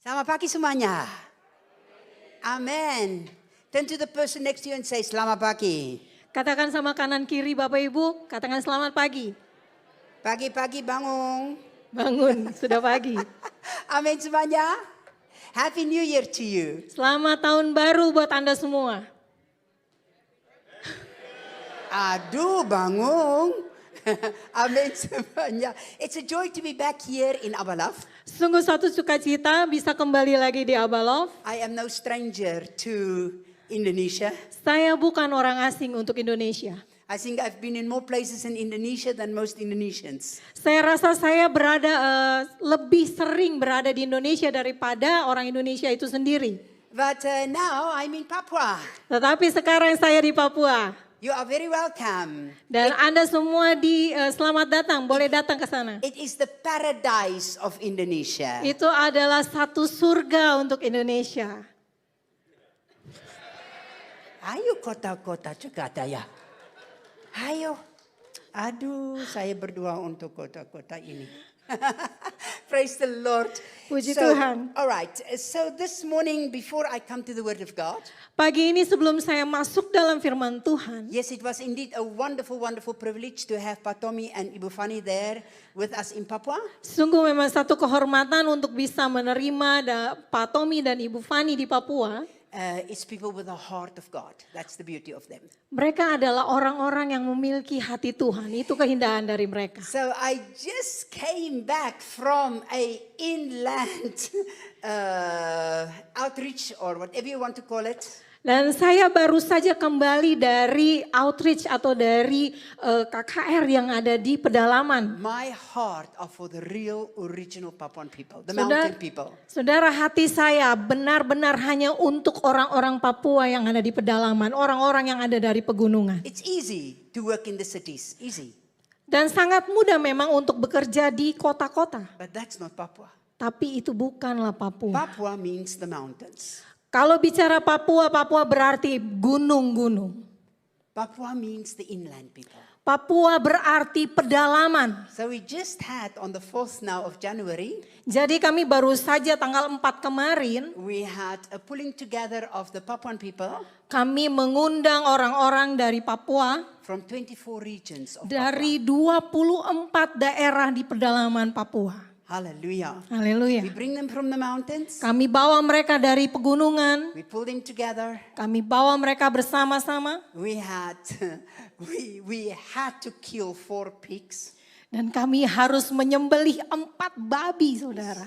Selamat pagi semuanya. Amen. Turn to the person next to you and say, selamat pagi. Katakan sama kanan kiri Bapak Ibu, katakan selamat pagi. Pagi-pagi bangun. Bangun, sudah pagi. Amin semuanya. Happy New Year to you. Selamat tahun baru buat Anda semua. Aduh, bangun. Amin semuanya. It's a joy to be back here in Abalov. Sungguh satu sukacita bisa kembali lagi di Abalov. I am no stranger to Indonesia. Saya bukan orang asing untuk Indonesia. I think I've been in more places in Indonesia than most Indonesians. Saya rasa saya lebih sering berada di Indonesia daripada orang Indonesia itu sendiri. But now I'm in Papua. Tetapi sekarang saya di Papua. You are very welcome. Dan Anda semua selamat datang, boleh datang ke sana. It is the paradise of Indonesia. Itu adalah satu surga untuk Indonesia. Ayo kota-kota juga ada ya. Ayo. Aduh, saya berdoa untuk kota-kota ini. Praise the Lord. Puji Tuhan. All right. So this morning before I come to the Word of God. Pagi ini sebelum saya masuk dalam firman Tuhan. Yes, it was indeed a wonderful, wonderful privilege to have Pak Tommy and Ibu Fani there with us in Papua. Sungguh memang satu kehormatan untuk bisa menerima Pak Tommy dan Ibu Fani di Papua. It's people with the heart of God. That's the beauty of them. Mereka adalah orang-orang yang memiliki hati Tuhan. Itu keindahan dari mereka. So I just came back from a inland outreach or whatever you want to call it. Dan saya baru saja kembali dari outreach atau dari KKR yang ada di pedalaman. My heart are for the real original Papuan people, the mountain people. Saudara, hati saya benar-benar hanya untuk orang-orang Papua yang ada di pedalaman, orang-orang yang ada dari pegunungan. It's easy to work in the cities, easy. Dan sangat mudah memang untuk bekerja di kota-kota. But that's not Papua. Tapi itu bukanlah Papua. Papua means the mountains. Kalau bicara Papua, Papua berarti gunung-gunung. Papua means the inland people. Papua berarti pedalaman. So we just had on the 4th now of January. Jadi kami baru saja tanggal 4 kemarin. We had a pulling together of the Papuan people. Kami mengundang orang-orang dari Papua. From 24 regions of dari 24 daerah di pedalaman Papua. Hallelujah. Haleluya. We bring them from the mountains. Kami bawa mereka dari pegunungan. We pull them together. Kami bawa mereka bersama-sama. We had to kill 4 pigs. Dan kami harus menyembelih 4 babi, saudara.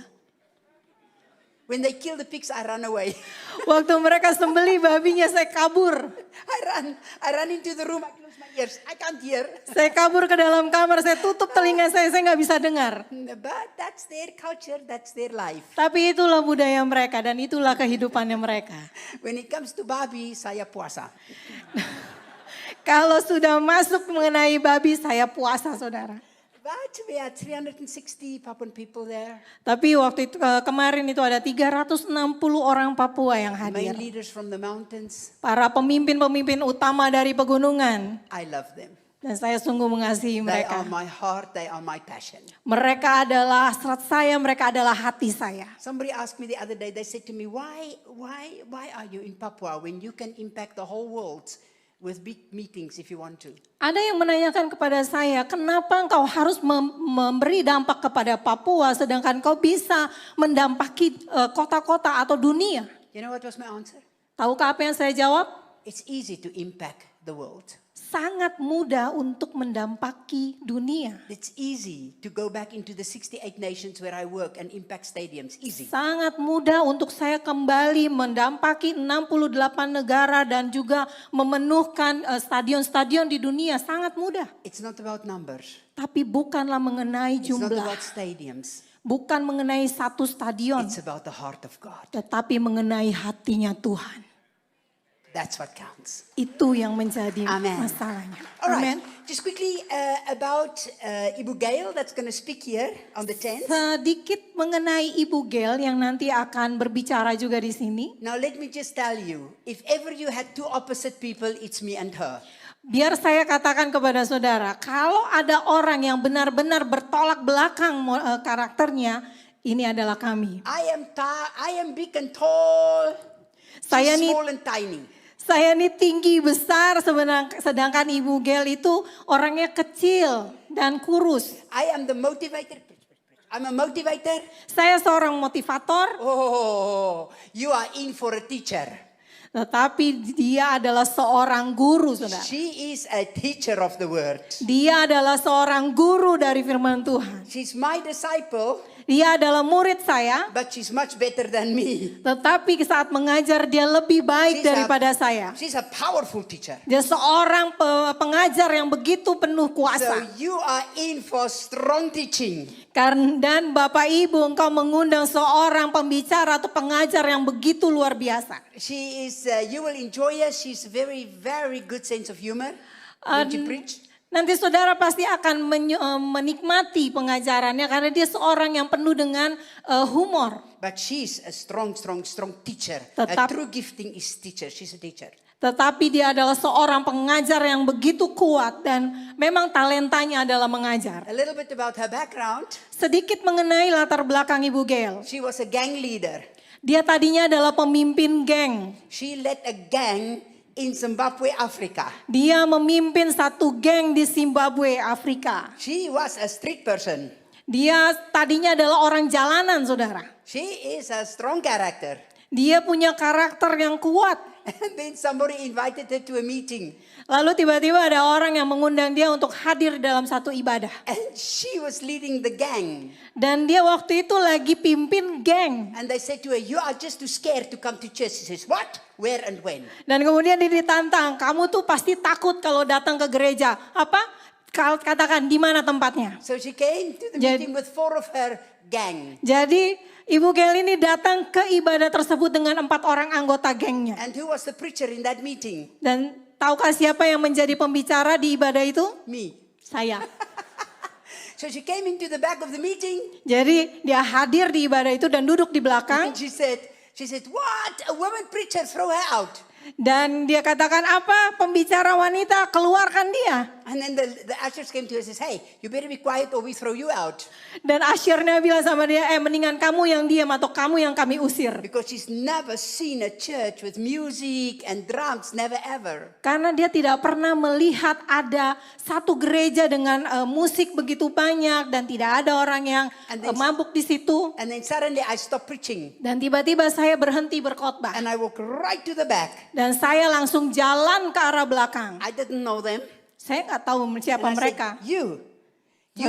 When they kill the pigs, I run away. Waktu mereka sembelih babinya, saya kabur. I run into the room. I close my ears. I can't hear. Saya kabur ke dalam kamar, saya tutup telinga saya nggak bisa dengar. But that's their culture, that's their life. Tapi itulah budaya mereka dan itulah kehidupannya mereka. When it comes to babi, saya puasa. Kalau sudah masuk mengenai babi, saya puasa, saudara. But we had 360 Papuan people there. Tapi waktu itu kemarin itu ada 360 orang Papua yang hadir. Main leaders from the mountains. Para pemimpin-pemimpin utama dari pegunungan. I love them. Dan saya sungguh mengasihi They mereka. are my heart, they are my passion. Mereka adalah hasrat saya, mereka adalah hati saya. Somebody asked me the other day, they said to me, why are you in Papua when you can impact the whole world with big meetings if you want to? Ada yang menanyakan kepada saya, kenapa engkau harus memberi dampak kepada Papua sedangkan kau bisa mendampaki kota-kota atau dunia? You know what was my answer? Tahukah apa yang saya jawab? It's easy to impact the world. Sangat mudah untuk mendampaki dunia. It's easy to go back into the 68 nations where I work and impact stadiums. Easy. Sangat mudah untuk saya kembali mendampaki 68 negara dan juga memenuhkan stadion-stadion di dunia. Sangat mudah. It's not about numbers. Tapi bukanlah mengenai It's not jumlah. about stadiums. Bukan mengenai satu stadion. It's about the heart of God. Tetapi mengenai hatinya Tuhan. That's what counts. Itu yang menjadi Amen. masalahnya. All right. Amen. Just quickly about Ibu Gail that's going to speak here on the 10th. Sedikit mengenai Ibu Gail yang nanti akan berbicara juga di sini. Now let me just tell you, if ever you had 2 opposite people, it's me and her. Biar saya katakan kepada saudara, kalau ada orang yang benar-benar bertolak belakang karakternya, Ini adalah kami. I am big and tall. Saya She's nih small and tiny. Saya ini tinggi besar, sedangkan Ibu Gel itu orangnya kecil dan kurus. I am the motivator. I'm a motivator. Saya seorang motivator, Oh, you are in for a teacher. tetapi dia adalah seorang guru, saudara. She is a teacher of the word. Dia adalah seorang guru dari firman Tuhan. She's my disciple, Dia adalah murid saya, but she's much better than me. tetapi saat mengajar dia lebih baik daripada saya. She's a powerful teacher. Dia seorang pengajar yang begitu penuh So kuasa. you are in for strong teaching. Dan Bapak Ibu, engkau mengundang seorang pembicara atau pengajar yang begitu luar biasa. She is, you will enjoy her. She's very, very good sense of humor when she preach. Nanti saudara pasti akan menikmati pengajarannya karena dia seorang yang penuh dengan humor. But she's a strong teacher. Tetap- Her true gifting is teacher. She's a teacher. Tetapi dia adalah seorang pengajar yang begitu kuat dan memang talentanya adalah mengajar. A little bit about her background. Sedikit mengenai latar belakang Ibu Gel. She was a gang leader. Dia tadinya adalah pemimpin geng. She led a gang in Zimbabwe, Africa. Dia memimpin satu geng di Zimbabwe, Afrika. She was a street person. Dia tadinya adalah orang jalanan, saudara. She is a strong character. Dia punya karakter yang kuat. And then somebody invited her to a meeting. Lalu tiba-tiba ada orang yang mengundang dia untuk hadir dalam satu ibadah. And she was leading the gang. Dan dia waktu itu lagi pimpin geng. And they said to her, you are just too scared to come to church. She says, what? Where and when? Dan kemudian dia ditantang, kamu tuh pasti takut kalau datang ke gereja. Apa? Katakan di mana tempatnya. So she came to the Jadi- meeting with 4 of her gang. Jadi Ibu Gel ini datang ke ibadah tersebut dengan 4 orang anggota gengnya. And who was the preacher in that meeting? Dan tahukah siapa yang menjadi pembicara di ibadah itu? Me. Saya. So she came into the back of the meeting. Jadi dia hadir di ibadah itu dan duduk di belakang. And she said, what? A woman preacher, throw her out. Dan dia katakan apa? Pembicara wanita, keluarkan dia. And then the ushers came to her and says, hey, you better be quiet or we throw you out. Dan asyirnya bilang sama dia, mendingan kamu yang diam atau kamu yang kami usir. Because she's never seen a church with music and drums, never ever. Karena dia tidak pernah melihat ada satu gereja dengan musik begitu banyak dan tidak ada orang yang mabuk di situ. And then suddenly I stopped preaching. Dan tiba-tiba saya berhenti berkhotbah. And I walked right to the back. Dan saya langsung jalan ke arah belakang. I didn't know them. Saya nggak tahu siapa And I mereka. said, you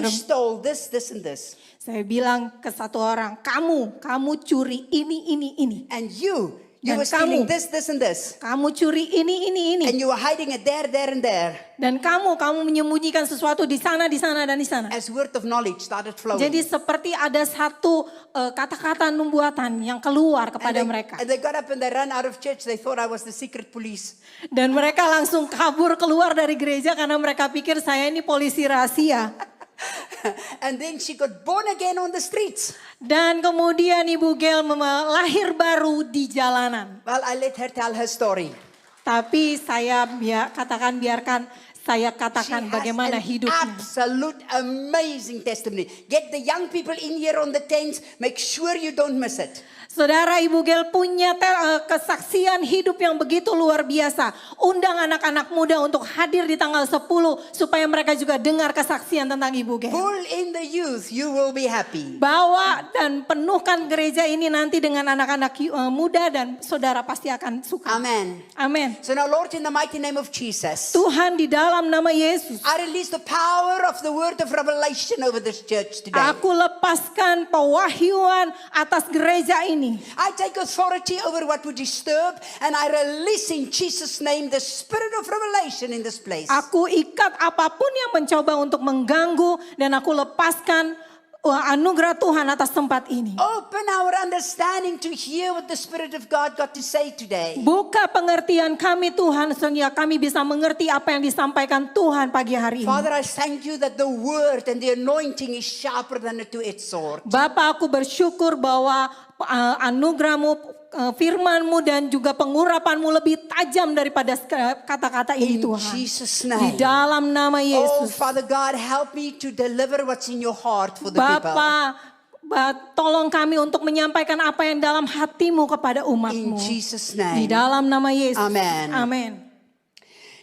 stole this, this and this. Saya bilang ke satu orang, kamu curi ini. And you Dan were stealing kamu. this and this. Kamu curi ini. And you were hiding it there and there. Dan kamu menyembunyikan sesuatu di sana, dan di sana. As word of knowledge started flowing. Jadi seperti ada satu kata-kata nubuatan yang keluar kepada mereka. And they got up and they ran out of church. They thought I was the secret police. Dan mereka langsung kabur keluar dari gereja karena mereka pikir saya ini polisi rahasia. And then she got born again on the streets. Dan kemudian Ibu Gel lahir baru di jalanan. Well, I let her tell her story. Tapi saya biarkan saya katakan bagaimana an hidupnya. absolute amazing testimony. Get the young people in here on the tents. Make sure you don't miss it. Saudara, Ibu Gel punya kesaksian hidup yang begitu luar biasa. Undang anak-anak muda untuk hadir di tanggal 10 supaya mereka juga dengar kesaksian tentang Ibu Gel. Pull in the youth, you will be happy. Bawa dan penuhkan gereja ini nanti dengan anak-anak muda dan saudara pasti akan suka. Amen. Amin. So now, Lord, in the mighty name of Jesus, Tuhan di dalam nama Yesus, I release the power of the word of revelation over this church today. aku lepaskan pewahyuan atas gereja ini. I take authority over what would disturb, and I release in Jesus' name the spirit of revelation in this place. Aku ikat apapun yang mencoba untuk mengganggu dan aku lepaskan anugerah Tuhan atas tempat ini. Open our understanding to hear what the Spirit of God got to say today. Buka pengertian kami Tuhan sehingga kami bisa mengerti apa yang disampaikan Tuhan pagi hari ini. Father, I thank you that the word and the anointing is sharper than a two-edged sword. Bapa, aku bersyukur bahwa anugerahmu, firmanmu dan juga pengurapanmu lebih tajam daripada kata-kata ini In Tuhan. Jesus' Di name. dalam nama Oh, Yesus. Father God, help me to deliver what's in your heart for the people. Bapa, tolong kami untuk menyampaikan apa yang dalam hatimu kepada In umatmu. Jesus' Di name. dalam nama Yesus. Amen. Amin.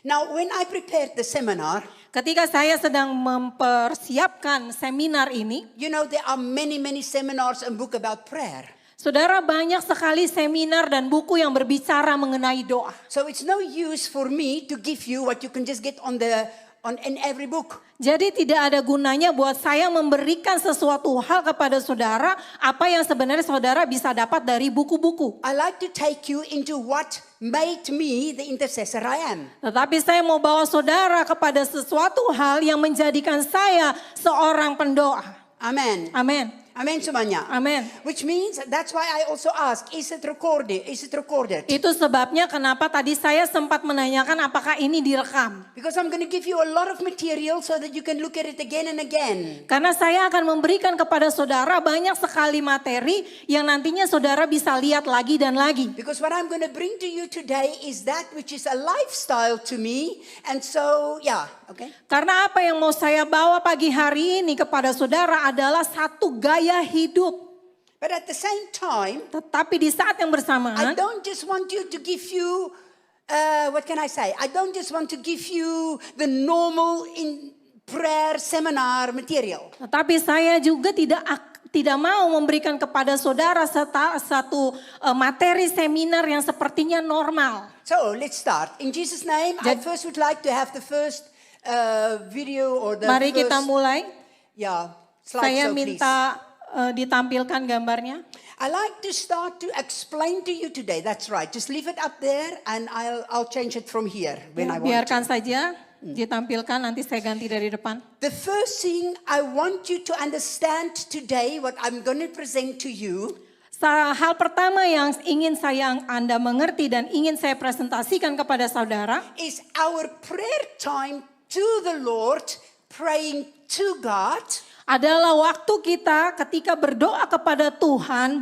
Now, when I prepared the seminar, Ketika saya sedang mempersiapkan seminar ini, you know, there are many, many seminars and book about prayer. saudara, banyak sekali seminar dan buku yang berbicara mengenai doa. So it's no use for me to give you what you can just get in every book. Jadi tidak ada gunanya buat saya memberikan sesuatu hal kepada saudara, apa yang sebenarnya saudara bisa dapat dari buku-buku. I like to take you into what made me the intercessor I am. Tetapi saya mau bawa saudara kepada sesuatu hal yang menjadikan saya seorang pendoa. Amen. Amin. Amen semuanya. Amin. Which means that's why I also ask, is it recorded? Is it recorded? Itu sebabnya kenapa tadi saya sempat menanyakan apakah ini direkam. Because I'm going to give you a lot of material so that you can look at it again and again. Karena saya akan memberikan kepada saudara banyak sekali materi yang nantinya saudara bisa lihat lagi dan lagi. Because what I'm going to bring to you today is that which is a lifestyle to me. And so, yeah, okay. Karena apa yang mau saya bawa pagi hari ini kepada saudara adalah satu gaya hidup. But at the same time, Tetapi di saat yang I bersamaan, don't just want you to give you, what can I say? I don't just want to give you the normal in prayer seminar material. tetapi saya juga tidak mau memberikan kepada saudara satu materi seminar yang sepertinya normal. So let's start. In Jesus' name, I first would like to have the first video or the Mari first, kita mulai. yeah, Saya slideshow, please. minta ditampilkan gambarnya. I like to start to explain to you today. That's right. Just leave it up there, and I'll change it from here when I want. Biarkan saja ditampilkan, nanti saya ganti dari depan. The first thing I want you to understand today, what I'm going to present to you, Hal pertama yang ingin Anda mengerti dan ingin saya presentasikan kepada saudara is our prayer time to the Lord, praying to God, adalah waktu kita ketika berdoa kepada Tuhan,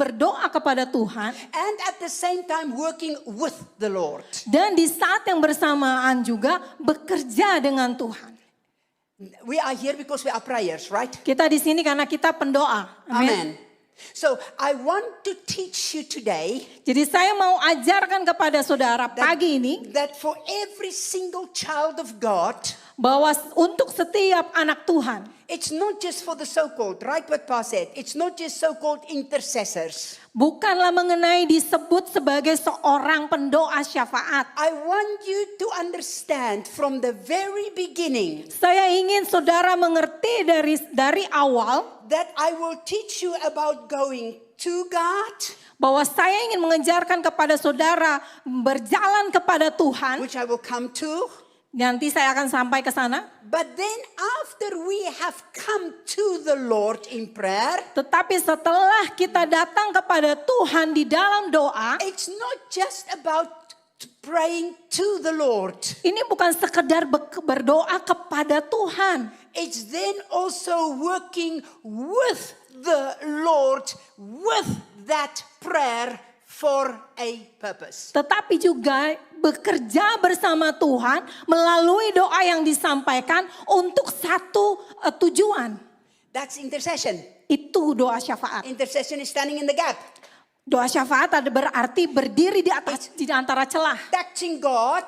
and at the same time working with the Lord. dan di saat yang bersamaan juga bekerja dengan Tuhan. We are here because we are prayers, right? Kita di sini karena kita pendoa. Amin. Amen. So I want to teach you today Jadi saya mau ajarkan kepada saudara pagi ini that for every single child of God, bahwa untuk setiap anak Tuhan, it's not just for the so-called, right what Pa said, it's not just so-called intercessors. bukanlah mengenai disebut sebagai seorang pendoa syafaat. I want you to understand from the very beginning Saya ingin saudara mengerti dari awal that I will teach you about going to God, bahwa saya ingin mengejarkan kepada saudara berjalan kepada Tuhan. which I will come to. Nanti saya akan sampai ke sana. But then after we have come to the Lord in prayer, Tetapi setelah kita datang kepada Tuhan di dalam doa, it's not just about praying to the Lord. ini bukan sekedar berdoa kepada Tuhan. It's then also working with the Lord with that prayer for a purpose. Tetapi juga bekerja bersama Tuhan melalui doa yang disampaikan untuk satu tujuan. That's intercession. Itu doa syafaat. Intercession is standing in the gap. Doa syafaat ada berarti berdiri di antara celah. Touching God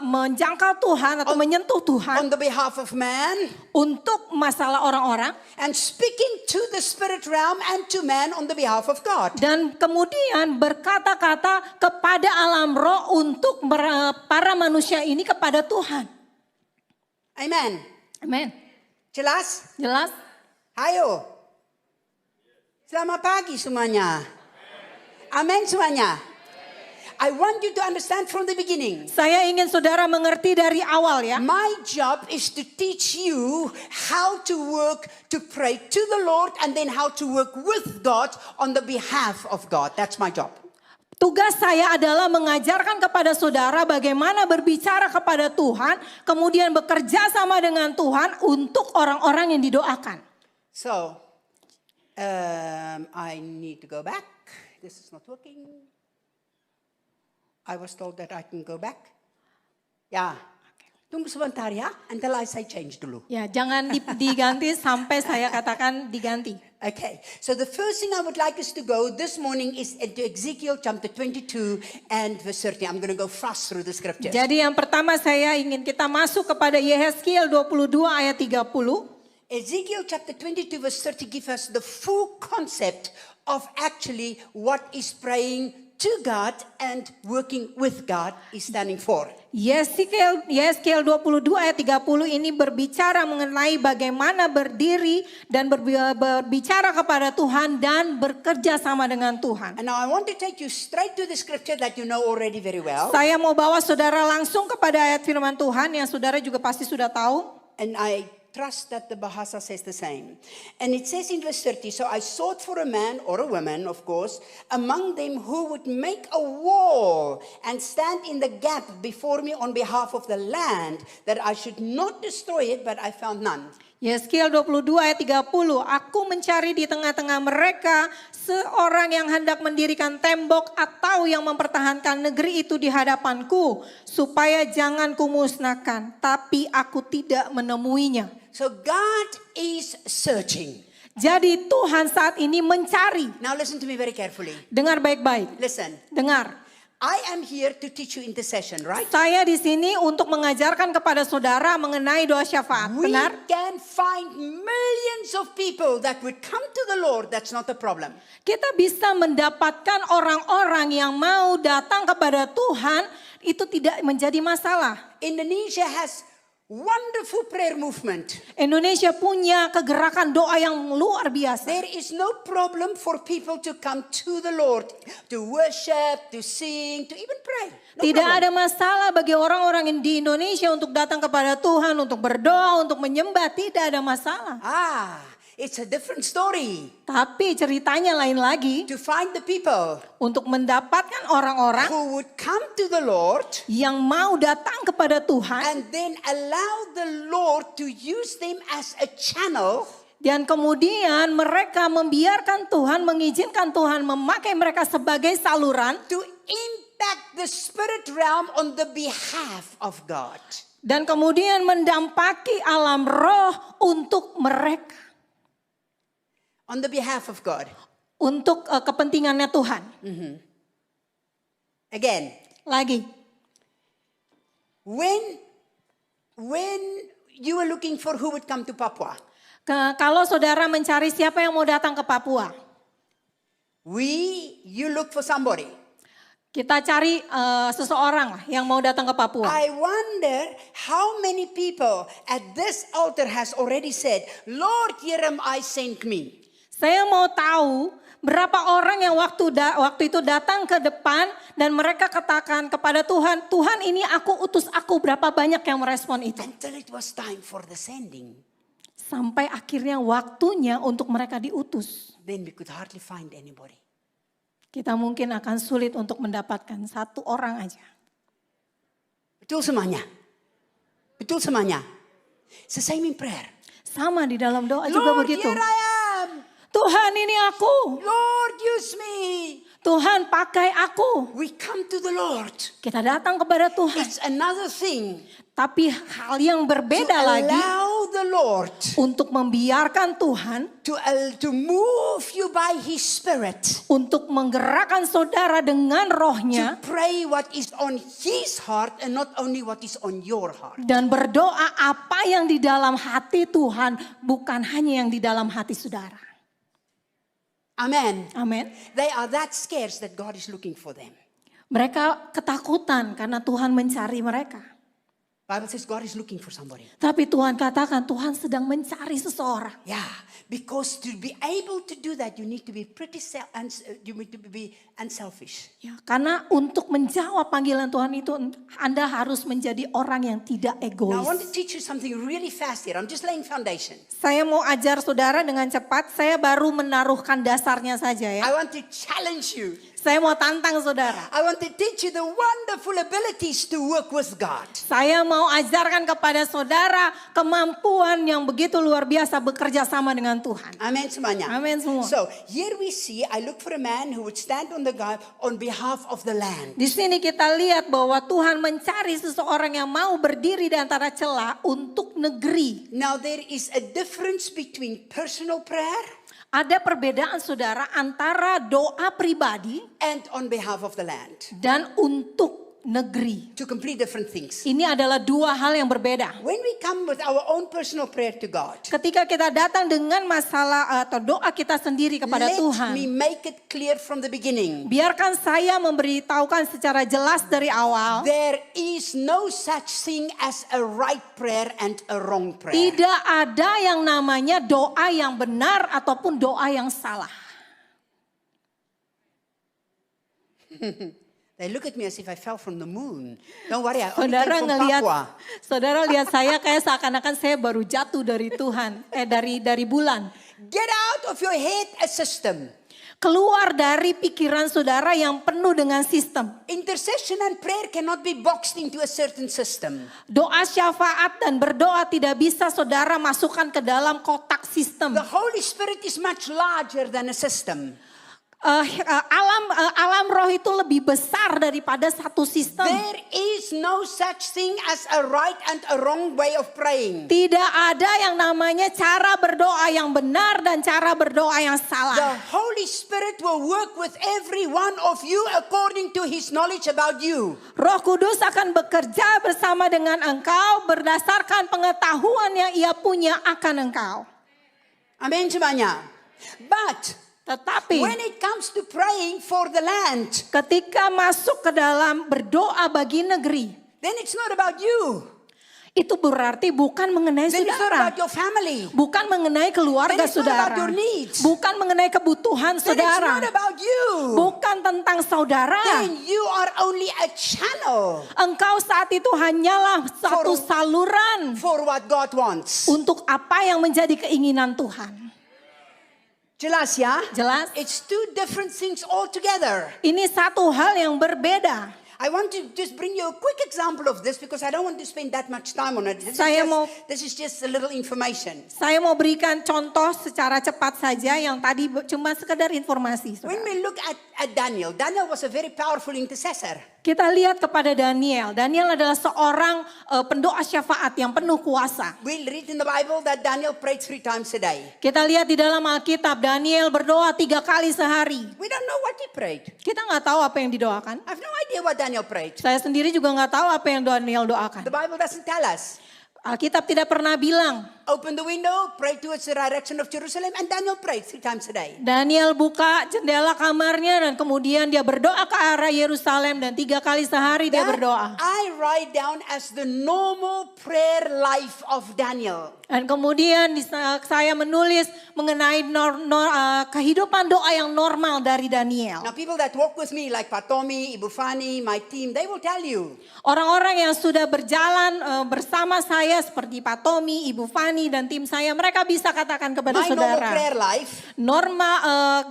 Menjangkau Tuhan atau menyentuh on Tuhan the behalf of man untuk masalah orang-orang. and speaking to the spirit realm and to man on the behalf of God. Dan kemudian berkata-kata kepada alam roh untuk para manusia ini kepada Tuhan. Amen. Amin. Jelas? Jelas? Ayo. Selamat pagi semuanya. Amin semuanya. I want you to understand from the beginning. Saya ingin saudara mengerti dari awal ya. My job is to teach you how to work, to pray to the Lord, and then how to work with God on the behalf of God. That's my job. Tugas saya adalah mengajarkan kepada saudara bagaimana berbicara kepada Tuhan, kemudian bekerja sama dengan Tuhan untuk orang-orang yang didoakan. So, I need to go back. This is not working. I was told that I can go back. Ya, tunggu sebentar ya, until I say change dulu. Ya, jangan diganti sampai saya katakan diganti. Okay, so the first thing I would like us to go this morning is into Ezekiel chapter 22 and verse 30. I'm going to go fast through the scriptures. Jadi yang pertama saya ingin kita masuk kepada Yehezkiel 22 ayat 30. Ezekiel chapter 22 verse 30 gives us the full concept of actually what is praying to God and working with God is standing for. Yehezkiel 22 ayat 30 ini berbicara mengenai bagaimana berdiri dan berbicara kepada Tuhan dan bekerja sama dengan Tuhan. And now I want to take you straight to the scripture that you know already very well. Saya mau bawa saudara langsung kepada ayat firman Tuhan yang saudara juga pasti sudah tahu. And I trust that the Bahasa says the same. And it says in verse 30, so I sought for a man or a woman, of course, among them who would make a wall and stand in the gap before me on behalf of the land, that I should not destroy it, but I found none. Yehezkiel 22 ayat 30, aku mencari di tengah-tengah mereka seorang yang hendak mendirikan tembok atau yang mempertahankan negeri itu di hadapanku, supaya jangan kumusnahkan, tapi aku tidak menemuinya. So God is searching. Jadi Tuhan saat ini mencari. Now listen to me very carefully. Dengar baik-baik. Listen, Dengar. I am here to teach you intercession, right? Saya di sini untuk mengajarkan kepada saudara mengenai doa syafaat. We Benar? can find millions of people that would come to the Lord. That's not a problem. Kita bisa mendapatkan orang-orang yang mau datang kepada Tuhan, itu tidak menjadi masalah. Indonesia has wonderful prayer movement. Indonesia punya kegerakan doa yang luar biasa. There is no problem for people to come to the Lord, to worship, to sing, to even pray. No Tidak problem. ada masalah bagi orang-orang di Indonesia untuk datang kepada Tuhan, untuk berdoa, untuk menyembah, tidak ada masalah. It's a different story. Tapi ceritanya lain lagi, To find the people untuk mendapatkan orang-orang who would come to the Lord yang mau datang kepada Tuhan and then allow the Lord to use them as a channel dan kemudian mereka membiarkan Tuhan, mengizinkan Tuhan memakai mereka sebagai saluran to impact the spirit realm on the behalf of God. dan kemudian mendampaki alam roh untuk mereka. On the behalf of God. Untuk kepentingannya Tuhan. Again, Lagi, when you were looking for who would come to Papua, kalau saudara mencari siapa yang mau datang ke Papua, you look for somebody. kita cari seseorang lah yang mau datang ke Papua. I wonder how many people at this altar has already said, Lord, here am I, send me. Saya mau tahu berapa orang yang waktu itu datang ke depan dan mereka katakan kepada Tuhan, Tuhan ini aku utus aku, berapa banyak yang merespon itu. Until it was time for the sending. Sampai akhirnya waktunya untuk mereka diutus. Then we could hardly find anybody. Kita mungkin akan sulit untuk mendapatkan satu orang aja. Betul semuanya. Betul semuanya. It's the same in prayer. Sama di dalam doa juga Lord, begitu. here I am. Tuhan ini aku. Lord, use me. Tuhan pakai aku. We come to the Lord. Kita datang kepada Tuhan. It's another thing Tapi hal yang to berbeda lagi allow the Lord untuk membiarkan Tuhan to move you by His Spirit. untuk menggerakkan saudara dengan rohnya To pray what is on His heart and not only what is on your heart. dan berdoa apa yang di dalam hati Tuhan, bukan hanya yang di dalam hati saudara. Amen. Amin. They are that scarce that God is looking for them. Mereka ketakutan karena Tuhan mencari mereka. Bible says God is looking for somebody. Tapi Tuhan katakan Tuhan sedang mencari seseorang. Yeah, because to be able to do that, you need to be you need to be unselfish. Ya, karena untuk menjawab panggilan Tuhan itu Anda harus menjadi orang yang tidak Now I want to egois. teach you something really fast here. I'm just laying foundation. Saya mau ajar saudara dengan cepat, saya baru menaruhkan dasarnya saja ya. I want to challenge you. Saya mau tantang saudara. I want to teach you the wonderful abilities to work with God. Saya mau ajarkan kepada saudara kemampuan yang begitu luar biasa bekerja sama dengan Tuhan. Amen semuanya. Amin semua. So here we see, I look for a man who would stand on behalf of the land. Di sini kita lihat bahwa Tuhan mencari seseorang yang mau berdiri di antara celah untuk negeri. Now there is a difference between personal prayer Ada perbedaan saudara antara doa pribadi and on behalf of the land. dan untuk negeri. Two complete different things. Ini adalah dua hal yang berbeda. When we come with our own personal prayer to God, Ketika kita datang dengan masalah atau doa kita sendiri kepada let Tuhan, me make it clear from the beginning. biarkan saya memberitahukan secara jelas dari awal, There is no such thing as a right prayer and a wrong prayer. tidak ada yang namanya doa yang benar ataupun doa yang salah. They look at me as if I fell from the moon. Don't worry, I only Saudara came from ngelihat, Papua. saudara lihat saya kayak seakan-akan saya baru jatuh dari Tuhan, dari bulan. Get out of your head a system. Keluar dari pikiran saudara yang penuh dengan sistem. Intercession and prayer cannot be boxed into a certain system. Doa syafaat dan berdoa tidak bisa saudara masukkan ke dalam kotak sistem. The Holy Spirit is much larger than a system. Alam roh itu lebih besar daripada satu sistem. There is no such thing as a right and a wrong way of praying. Tidak ada yang namanya cara berdoa yang benar dan cara berdoa yang The salah. Holy Spirit will work with every one of you according to His knowledge about you. Roh Kudus akan bekerja bersama dengan engkau berdasarkan pengetahuan yang ia punya akan engkau. Amen semuanya. But Tetapi when it comes to praying for the land, ketika masuk ke dalam berdoa bagi negeri, then it's not about you. itu berarti bukan mengenai Then it's not saudara. about your family. Bukan mengenai keluarga Then it's not saudara. about your needs. Bukan mengenai kebutuhan Then it's saudara. not about you. Bukan tentang saudara. Then you are only a channel Engkau saat itu hanyalah satu saluran for what God wants. untuk apa yang menjadi keinginan Tuhan. Jelas ya? Jelas? It's two different things altogether. Ini satu hal yang berbeda. I want to just bring you a quick example of this because I don't want to spend that much time on it. This is just a little information. Saya mau berikan contoh secara cepat saja yang tadi cuma sekedar informasi. When Saudara. we look at Daniel, Daniel was a very powerful intercessor. Kita lihat kepada Daniel. Daniel adalah seorang pendoa syafaat yang penuh kuasa. We'll read in the Bible that Daniel prayed 3 times a day. Kita lihat di dalam Alkitab, Daniel berdoa 3 kali sehari. We don't know what he prayed. Kita nggak tahu apa yang didoakan. I have no idea what Daniel prayed. Saya sendiri juga nggak tahu apa yang Daniel doakan. The Bible doesn't tell us. Alkitab tidak pernah bilang. Open the window, pray towards the direction of Jerusalem, and Daniel prayed 3 times a day. Daniel buka jendela kamarnya dan kemudian dia berdoa ke arah Yerusalem dan 3 kali sehari dia That berdoa. I write down as the normal prayer life of Daniel. Dan kemudian saya menulis mengenai kehidupan doa yang normal dari Daniel. Now people that walk with me like Patomi, Ibu Fani, my team, they will tell you. Orang-orang yang sudah berjalan bersama saya seperti Pak Tommy, Ibu Fani dan tim saya, mereka bisa katakan kepada My normal saudara. prayer life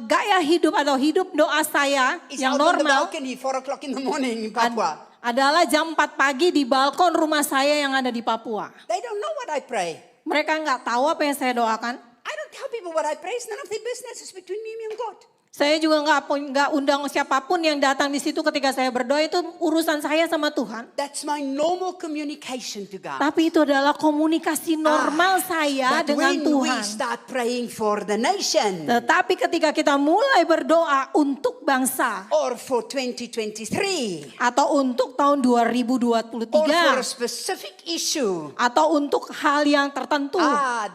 Gaya hidup atau hidup doa saya is yang out on the normal balcony 4 o'clock in the morning in Papua. adalah jam 4 pagi di balkon rumah saya yang ada di Papua. They don't know what I pray. Mereka nggak tahu apa yang saya doakan. I don't tell people what I pray. It's none of their business. It's between me and God. Saya juga nggak undang siapapun yang datang di situ ketika saya berdoa, itu urusan saya sama Tuhan. That's my normal communication to God. Tapi itu adalah komunikasi normal saya But dengan when we Tuhan. start praying for the nation Tetapi ketika kita mulai berdoa untuk bangsa or for 2023 atau untuk tahun or for a 2023 specific issue, atau untuk hal yang tertentu,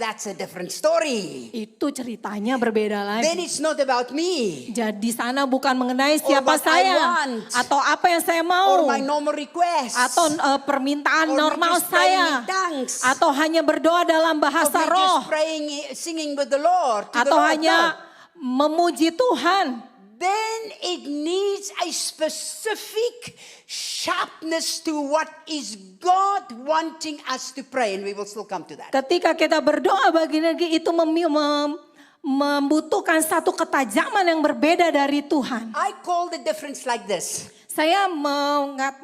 that's a different story. itu ceritanya berbeda Then lagi. it's not about me Jadi sana bukan mengenai what siapa I saya want. atau apa yang saya or mau my normal request atau permintaan or me normal just praying saya in tongues atau hanya berdoa dalam or bahasa me roh just praying, singing with the Lord, to the atau Lord. hanya No. memuji Tuhan. Then it needs a specific sharpness to what is God wanting us to pray, and we will still come to that. Ketika kita berdoa bagi negeri itu membutuhkan satu ketajaman yang berbeda dari Tuhan. I call the difference like this. Saya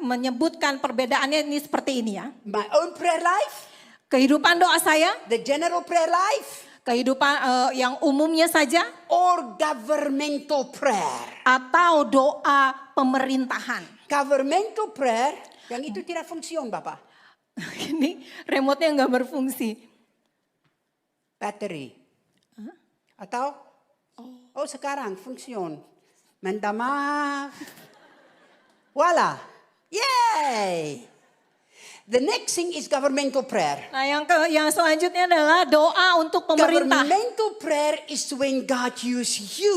menyebutkan perbedaannya ini seperti ini ya. My own prayer life, Kehidupan doa saya, the general prayer life, kehidupan yang umumnya saja, or governmental prayer. atau doa pemerintahan. Governmental prayer, yang itu tidak fungsiun Bapak. Ini remote-nya nggak berfungsi. Battery. Atau Oh, sekarang funksion. Minta maaf. Voila. Yay! The next thing is governmental prayer. Nah, yang selanjutnya adalah doa untuk pemerintah. Governmental prayer is when God uses you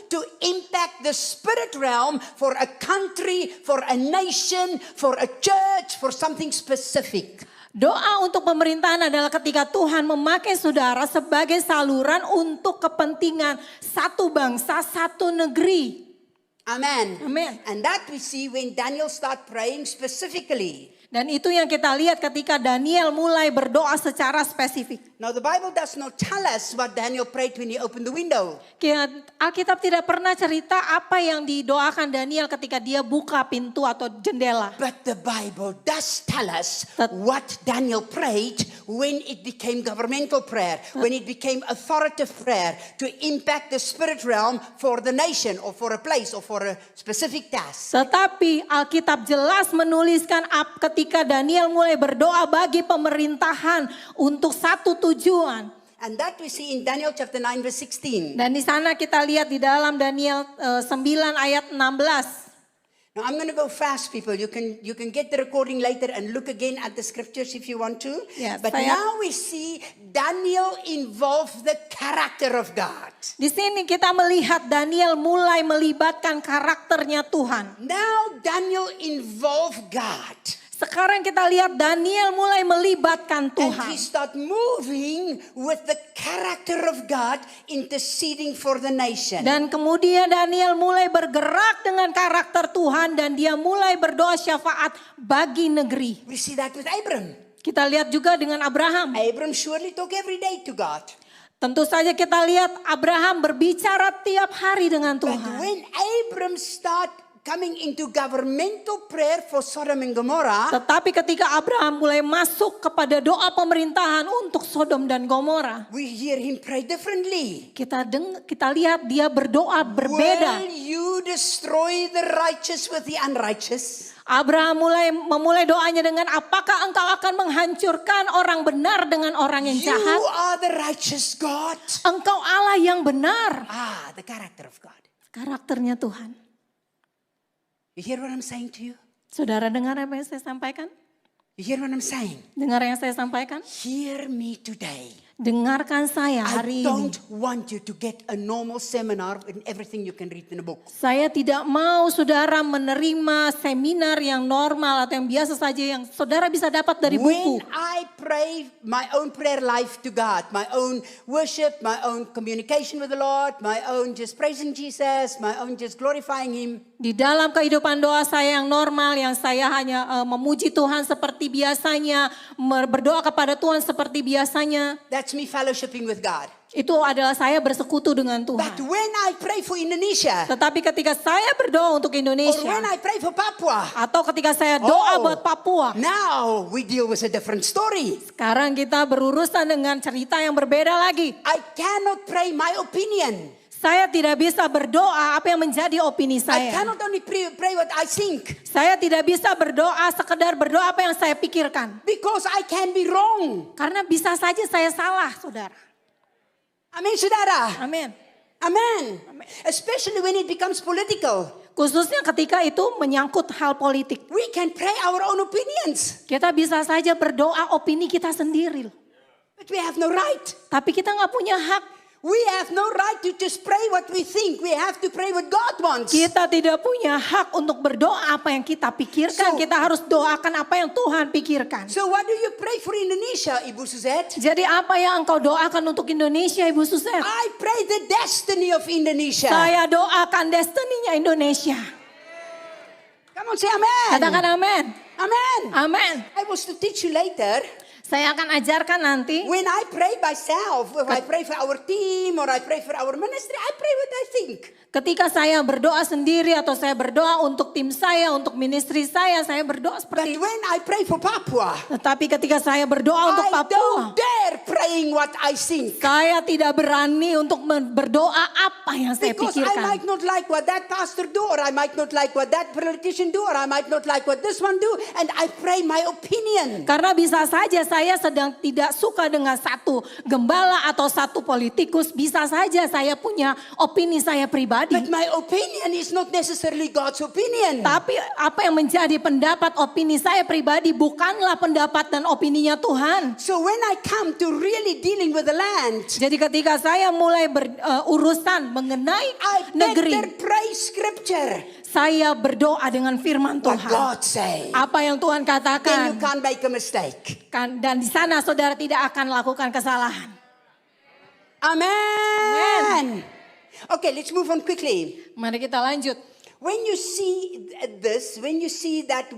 to impact the spirit realm for a country, for a nation, for a church, for something specific. Doa untuk pemerintahan adalah ketika Tuhan memakai saudara sebagai saluran untuk kepentingan satu bangsa, satu negeri. Amen. Amen. And that we see when Daniel start praying specifically. Dan itu yang kita lihat ketika Daniel mulai berdoa secara spesifik. Now the Bible does not tell us what Daniel prayed when he opened the window. Alkitab tidak pernah cerita apa yang didoakan Daniel ketika dia buka pintu atau jendela. But the Bible does tell us what Daniel prayed when it became governmental prayer, when it became authoritative prayer to impact the spirit realm for the nation or for a place or for a specific task. Tetapi Alkitab jelas menuliskan ketika Daniel mulai berdoa bagi pemerintahan untuk satu tujuan. And that we see in Daniel chapter 9 verse 16. Dan di sana kita lihat di dalam Daniel 9 ayat 16. Now I'm going to go fast, people. You can get the recording later and look again at the scriptures if you want to. Yes, But now we see Daniel involve the character of God. Di sini kita melihat Daniel mulai melibatkan karakternya Tuhan. Now Daniel involve God. Sekarang kita lihat Daniel mulai melibatkan And Tuhan. he start moving with the character of God, interceding for the nation. Dan kemudian Daniel mulai bergerak dengan karakter Tuhan dan dia mulai berdoa syafaat bagi negeri. We see that with Abram. Kita lihat juga dengan Abraham. Abram surely talk every day to God. Tentu saja kita lihat Abraham berbicara tiap hari dengan But Tuhan. when Abram start coming into governmental prayer for Sodom and Gomorrah, Tetapi ketika Abraham mulai masuk kepada doa pemerintahan untuk Sodom dan Gomora, we hear him pray differently. kita lihat dia berdoa berbeda. Will you destroy the righteous with the unrighteous? Abraham memulai doanya dengan apakah engkau akan menghancurkan orang benar dengan orang yang You jahat? are the righteous God. Engkau Allah yang benar. The character of God. Karakternya Tuhan. You hear what I'm saying to you? Saudara dengar apa yang saya sampaikan? You hear what I'm saying? Dengar yang saya sampaikan? Hear me today. Dengarkan saya I hari ini. don't want you to get a normal seminar in everything you can read in a book. Saya tidak mau saudara menerima seminar yang normal atau yang biasa saja yang saudara bisa dapat dari buku. When I pray my own prayer life to God, my own worship, my own communication with the Lord, my own just praising Jesus, my own just glorifying Him. Di dalam kehidupan doa saya yang normal, yang saya hanya memuji Tuhan seperti biasanya, berdoa kepada Tuhan seperti biasanya. That's me fellowshipping with God. Itu adalah saya bersekutu dengan But Tuhan. when I pray for Indonesia, Tetapi ketika saya berdoa untuk or Indonesia, when I pray for Papua, atau ketika saya doa Oh. buat Papua, now we deal with a different story. sekarang kita berurusan dengan cerita yang berbeda lagi. I cannot pray my opinion. Saya tidak bisa berdoa apa yang menjadi opini I saya. cannot only pray what I think. Saya tidak bisa berdoa sekedar berdoa apa yang saya pikirkan. Because I can be wrong. Karena bisa saja saya salah, saudara. Amin, saudara. Amin. Amen. Especially when it becomes political. Khususnya ketika itu menyangkut hal politik. We can pray our own opinions. Kita bisa saja berdoa opini kita sendiri. But we have no right. Tapi kita nggak punya hak. We have no right to just pray what we think. We have to pray what God wants. Kita tidak punya hak untuk berdoa apa yang kita pikirkan. So- Kita harus doakan apa yang Tuhan pikirkan. So what do you pray for Indonesia, Ibu Suzette? Jadi apa yang engkau doakan untuk Indonesia, Ibu Suset? I pray the destiny of Indonesia. Saya doakan destininya Indonesia. Come on, say amen. Katakan amin. Amen. Amin. I was to teach you later. Saya akan ajarkan nanti. When I pray myself, if I pray for our team or I pray for our ministry, I pray what I think. Ketika saya berdoa sendiri atau saya berdoa untuk tim saya, untuk ministry saya berdoa But seperti itu. when I pray for Papua, Tetapi ketika saya berdoa untuk I Papua, don't dare praying what I think. saya tidak berani untuk berdoa apa yang saya Because I pikirkan. might not like what that pastor do, or I might not like what that politician do, or I might not like what this one do, and I pray my opinion. Karena bisa saja saya sedang tidak suka dengan satu gembala atau satu politikus, bisa saja saya punya opini saya pribadi. But my opinion is not necessarily God's opinion. Tapi apa yang menjadi pendapat opini saya pribadi bukanlah pendapat dan opininya Tuhan. So when I come to really dealing with the land, Jadi ketika saya mulai berurusan mengenai I negeri, better pray scripture. saya berdoa dengan firman What Tuhan. God say. Apa yang Tuhan Then you katakan. can't make a mistake. Dan di sana saudara tidak akan lakukan kesalahan. Amen. Okay, let's move on quickly. Mari kita lanjut. When you see this, when you see that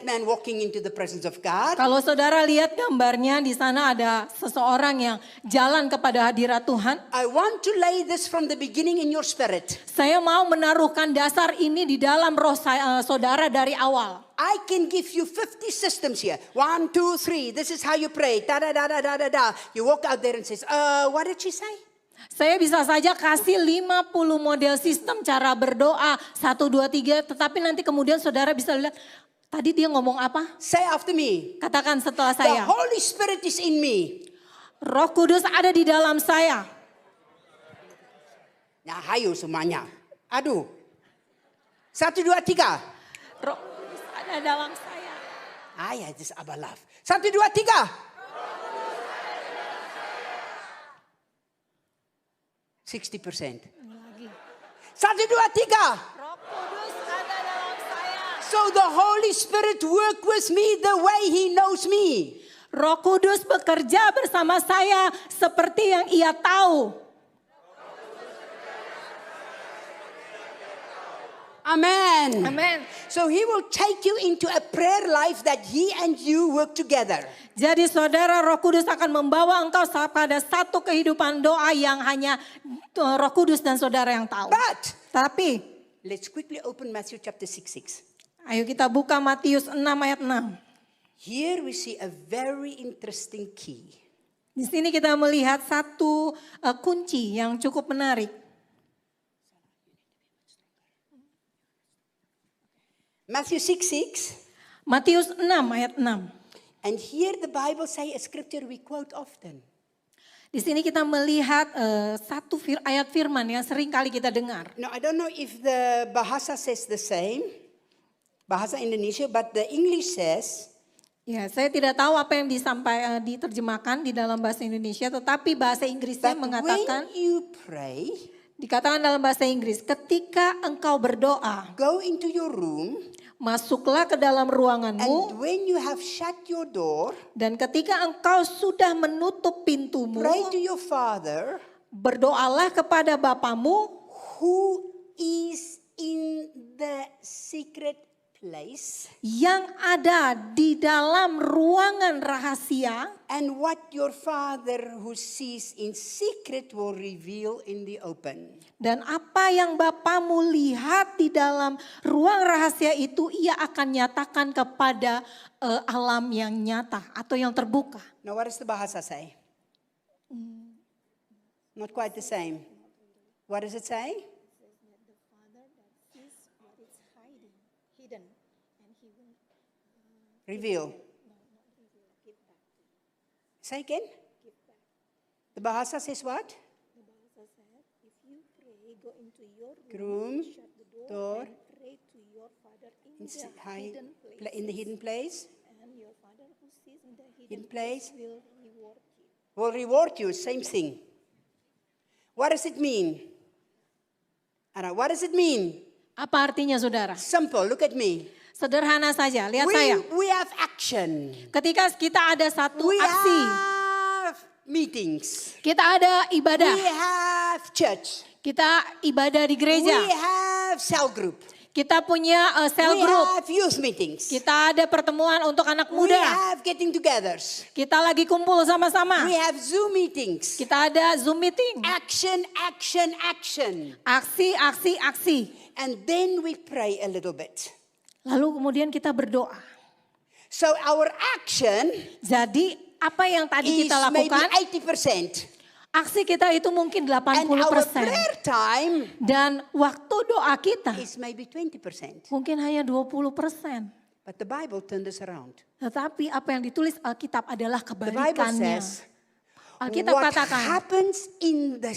man walking into the presence of God, Kalau saudara lihat gambarnya, di sana ada seseorang yang jalan kepada hadirat Tuhan. I want to lay this from the beginning in your spirit. Saya mau menaruhkan dasar ini di dalam roh saudara dari awal. I can give you 50 systems here. 1, 2, 3. This is how you pray. Da da da da da da da. You walk out there and says, what did she say? Saya bisa saja kasih 50 model sistem cara berdoa 1, 2, 3. Tetapi nanti kemudian saudara bisa lihat tadi dia ngomong apa? Say after me. Katakan setelah The saya. Holy Spirit is in me. Roh Kudus ada di dalam saya. Nah, hayo semuanya. Aduh. 1, 2, 3. Roh Kudus ada dalam saya. Ayah, this Abba love. 1, 2, 3. 60%. 1, 2, 3. Roh Kudus ada dalam saya. So the Holy Spirit work with me the way He knows me. Roh Kudus bekerja bersama saya seperti yang Ia tahu. Amen. Amen. So He will take you into a prayer life that He and you work together. Jadi saudara, Roh Kudus akan membawa engkau pada satu kehidupan doa yang hanya Roh Kudus dan saudara yang tahu. But Tapi let's quickly open Matthew chapter 6:6. ayo kita buka Matius 6 ayat 6. Here we see a very interesting key. Di sini kita melihat satu kunci yang cukup menarik. Matthew 6:6. Matius 6 ayat 6. And here the Bible say a scripture we quote often. Di sini kita melihat satu ayat firman yang sering kali kita dengar. Now I don't know if the Bahasa says the same, Bahasa Indonesia, but the English says, Ya, saya tidak tahu apa yang diterjemahkan di dalam bahasa Indonesia, tetapi bahasa Inggrisnya but mengatakan, when you pray, dikatakan dalam bahasa Inggris, ketika engkau berdoa, go into your room, masuklah ke dalam ruanganmu, and when you have shut your door, dan ketika engkau sudah menutup pintumu, pray to your Father berdoalah kepada Bapamu who is in the secret place, yang ada di dalam ruangan rahasia, and what your Father who sees in secret will reveal in the open. dan apa yang Bapamu lihat di dalam ruang rahasia itu ia akan nyatakan kepada alam yang nyata atau yang terbuka. Now what does the Bahasa say? Not quite the same. What does it say? Reveal. Say again. The Bahasa says what? Room, door, in the hidden place. Hidden place will reward you. Same thing. What does it mean? What does it mean? Apa artinya saudara? Simple. Look at me. Sederhana saja, lihat saya. We have action. Ketika kita ada satu We aksi, have meetings. kita ada We ibadah, have church. kita ibadah di We gereja, have cell group. kita punya cell We group, have youth meetings. kita ada pertemuan untuk anak We muda, have getting togethers. kita lagi kumpul sama-sama, We have Zoom meetings. kita ada Zoom meeting, Action, action, action. aksi, aksi, aksi. And then we pray a little bit. Lalu kemudian kita berdoa. So our action Jadi apa yang tadi is kita maybe lakukan, 80%. aksi kita itu mungkin And our 80%. prayer time Dan waktu doa kita is maybe 20%. mungkin hanya 20%. But the Bible turned this around. Tetapi apa yang ditulis Alkitab adalah The Bible kebalikannya. says, Alkitab what katakan, happens in the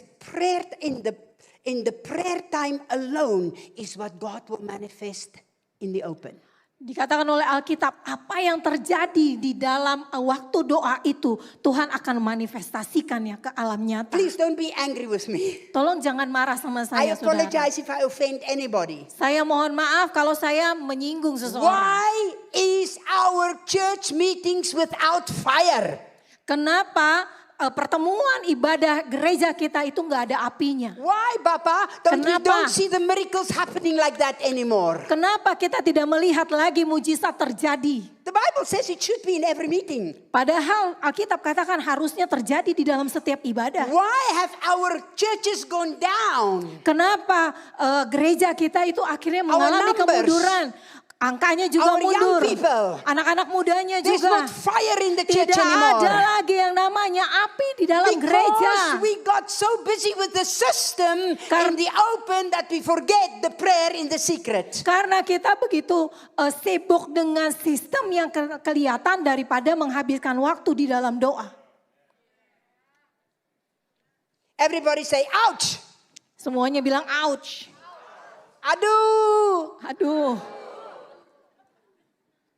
prayer time alone is what God will manifest in the open. dikatakan oleh Alkitab, apa yang terjadi di dalam waktu doa itu, Tuhan akan manifestasikannya ke alam nyata. Please don't be angry with me. Tolong jangan marah sama I saya, saudara. apologize if I offend anybody. Saya mohon maaf kalau saya menyinggung seseorang. Why is our church meetings without fire? Kenapa pertemuan ibadah gereja kita itu nggak ada apinya? Why, Papa? We Kenapa? don't see the miracles happening like that anymore. Kenapa kita tidak melihat lagi mujizat terjadi? The Bible says it should be in every meeting. Padahal Alkitab katakan harusnya terjadi di dalam setiap ibadah. Why have our churches gone down? Kenapa gereja kita itu akhirnya Our mengalami numbers. kemunduran? Angkanya juga Our young mundur. people. Anak-anak mudanya There's juga. not fire in the church Tidak anymore. ada lagi yang namanya api di dalam Because gereja. we got so busy with the system in the open that we forget the prayer in the secret. Karena kita begitu sibuk dengan sistem yang kelihatan daripada menghabiskan waktu di dalam doa. Everybody say, ouch. Semuanya bilang ouch. Aduh. Aduh,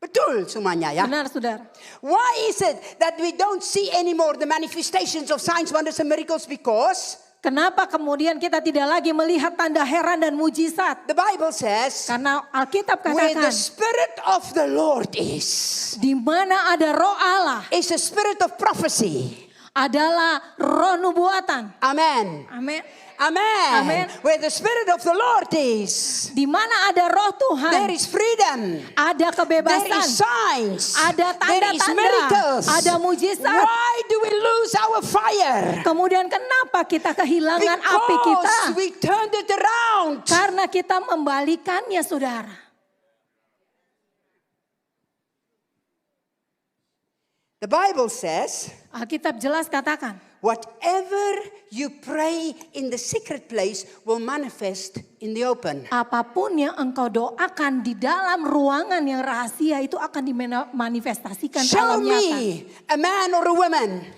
Betul semuanya ya. benar saudara. Why is it that we don't see anymore the manifestations of signs, wonders and miracles? Because Kenapa kemudian kita tidak lagi melihat tanda heran dan mujizat? the Bible says, Karena Alkitab where the katakan, Spirit of the Lord is di mana ada roh Allah a spirit of prophecy. adalah roh nubuatan. Amen. Amin. Amen. Amen. Where the Spirit of the Lord is, Di mana ada roh there Tuhan, is freedom. ada There is kebebasan, signs. ada There is tanda-tanda, miracles. ada mujizat. Why do we lose our fire? Kemudian kenapa kita kehilangan api kita? Because we turned it around. Karena kita membalikannya, saudara. The Bible says, Alkitab jelas katakan, whatever you pray in the secret place will manifest in the open. apapun yang engkau doakan di dalam ruangan yang rahasia itu akan dimanifestasikan ke Show alam nyata. me a man or a woman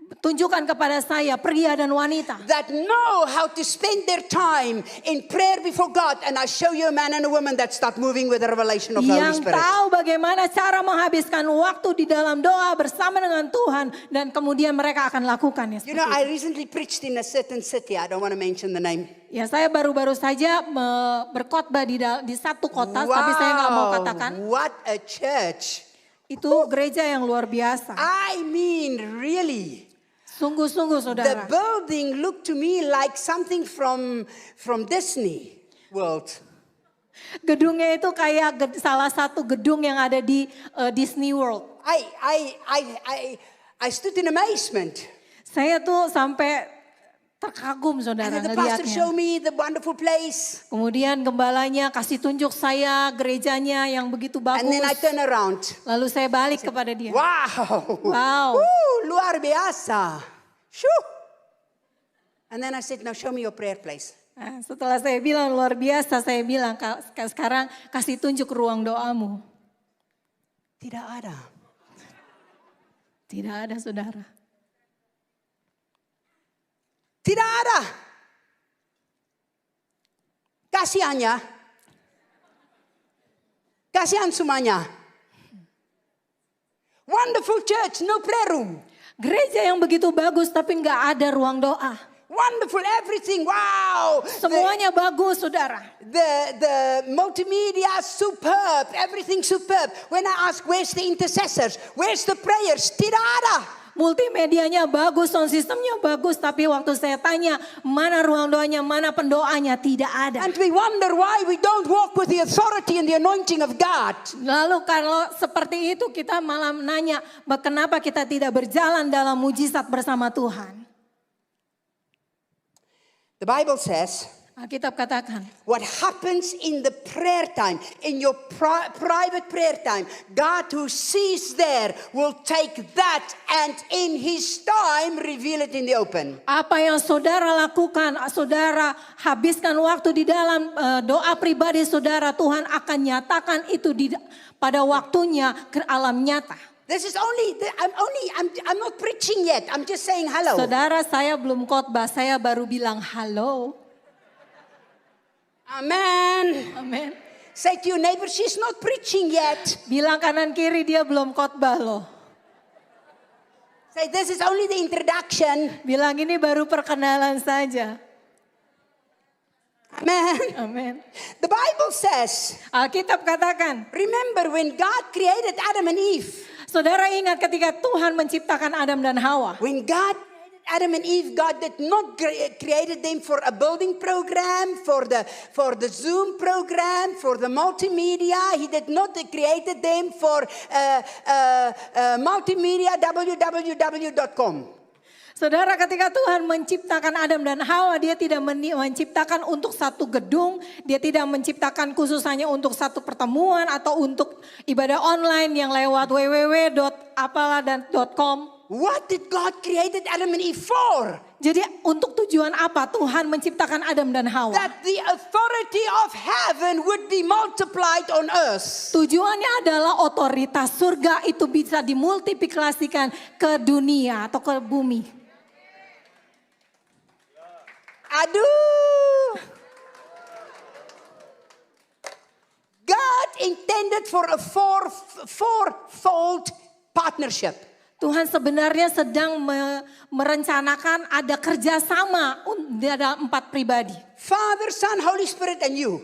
Tunjukkan kepada saya pria dan wanita that know how to spend their time in prayer before God, and I show you a man and a woman that start moving with the revelation of the Holy yang Spirit. tahu bagaimana cara menghabiskan waktu di dalam doa bersama dengan Tuhan dan kemudian mereka akan lakukannya. You know, seperti I itu. recently preached in a certain city. I don't want to mention the name. Ya, saya baru-baru saja berkhotbah di satu kota, tapi saya nggak mau katakan. What a church. Itu gereja yang luar biasa. I mean, really. Sungguh-sungguh, The saudara. building looked to me like something from Disney World. Gedungnya itu kayak salah satu gedung yang ada di Disney World. I stood in amazement. Saya tuh sampai terkagum, And saudara, then the pastor ngelihatnya. showed me the wonderful place. Kemudian gembalanya kasih tunjuk saya gerejanya yang begitu And then I bagus. turn around. Lalu saya balik kepada dia. Wow. Wow. Luar biasa. Shoo. And then I said, now show me your prayer place. Nah, setelah saya bilang luar biasa, saya bilang sekarang kasih tunjuk ruang doamu. Tidak ada. Tidak ada, saudara. Tidak ada. Kasihannya. Kasihan semuanya. Wonderful church, no prayer room. Gereja yang begitu bagus tapi nggak ada ruang doa. Wonderful everything. Wow. Semuanya bagus, saudara. The multimedia superb. Everything superb. When I ask where's the intercessors? Where's the prayers? Tidak ada. Multimedianya bagus, sound systemnya bagus, tapi waktu saya tanya mana ruang doanya, mana pendoanya, tidak ada. And we wonder why we don't walk with the authority and the anointing of God. Lalu kalau seperti itu kita malah nanya, kenapa kita tidak berjalan dalam mujizat bersama Tuhan? The Bible says, Alkitab katakan, what happens in the prayer time, in your private prayer time, God who sees there will take that and in His time reveal it in the open. apa yang saudara lakukan, saudara habiskan waktu di dalam doa pribadi saudara, Tuhan akan nyatakan itu pada waktunya ke alam nyata. This is I'm not preaching yet. I'm just saying hello. Saudara, saya belum khotbah, saya baru bilang halo. Amen. Amin. Say to your neighbor, she's not preaching yet. Bilang kanan kiri, dia belum khotbah loh. Say, this is only the introduction. Bilang ini baru perkenalan saja. Amen. Amin. The Bible says, Alkitab katakan, remember when God created Adam and Eve. saudara ingat ketika Tuhan menciptakan Adam dan Hawa. When God created Adam and Eve, God did not created them for a building program, for the Zoom program, for the multimedia. He did not created them for multimedia www.com. Saudara, ketika Tuhan menciptakan Adam dan Hawa, dia tidak menciptakan untuk satu gedung, dia tidak menciptakan khusus hanya untuk satu pertemuan atau untuk ibadah online yang lewat www.apalah.com. What did God created Adam and Eve for? Jadi untuk tujuan apa Tuhan menciptakan Adam dan Hawa? That the authority of heaven would be multiplied on earth. Tujuannya adalah otoritas surga itu bisa dimultiplikasikan ke dunia atau ke bumi. Aduh. God intended for a fourfold partnership. Tuhan sebenarnya sedang merencanakan ada kerjasama dalam 4 pribadi. Father, Son, Holy Spirit and you.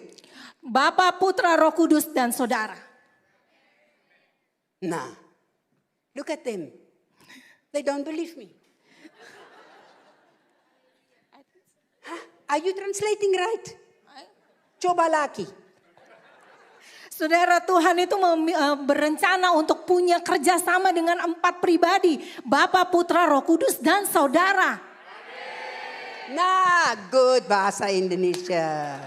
Bapa, Putra, Roh Kudus dan saudara. Nah, look at them. They don't believe me. Huh? Are you translating right? Coba lagi. Saudara, Tuhan itu berencana untuk punya kerjasama dengan 4 pribadi. Bapa, Putra, Roh Kudus dan saudara. Nah, good bahasa Indonesia.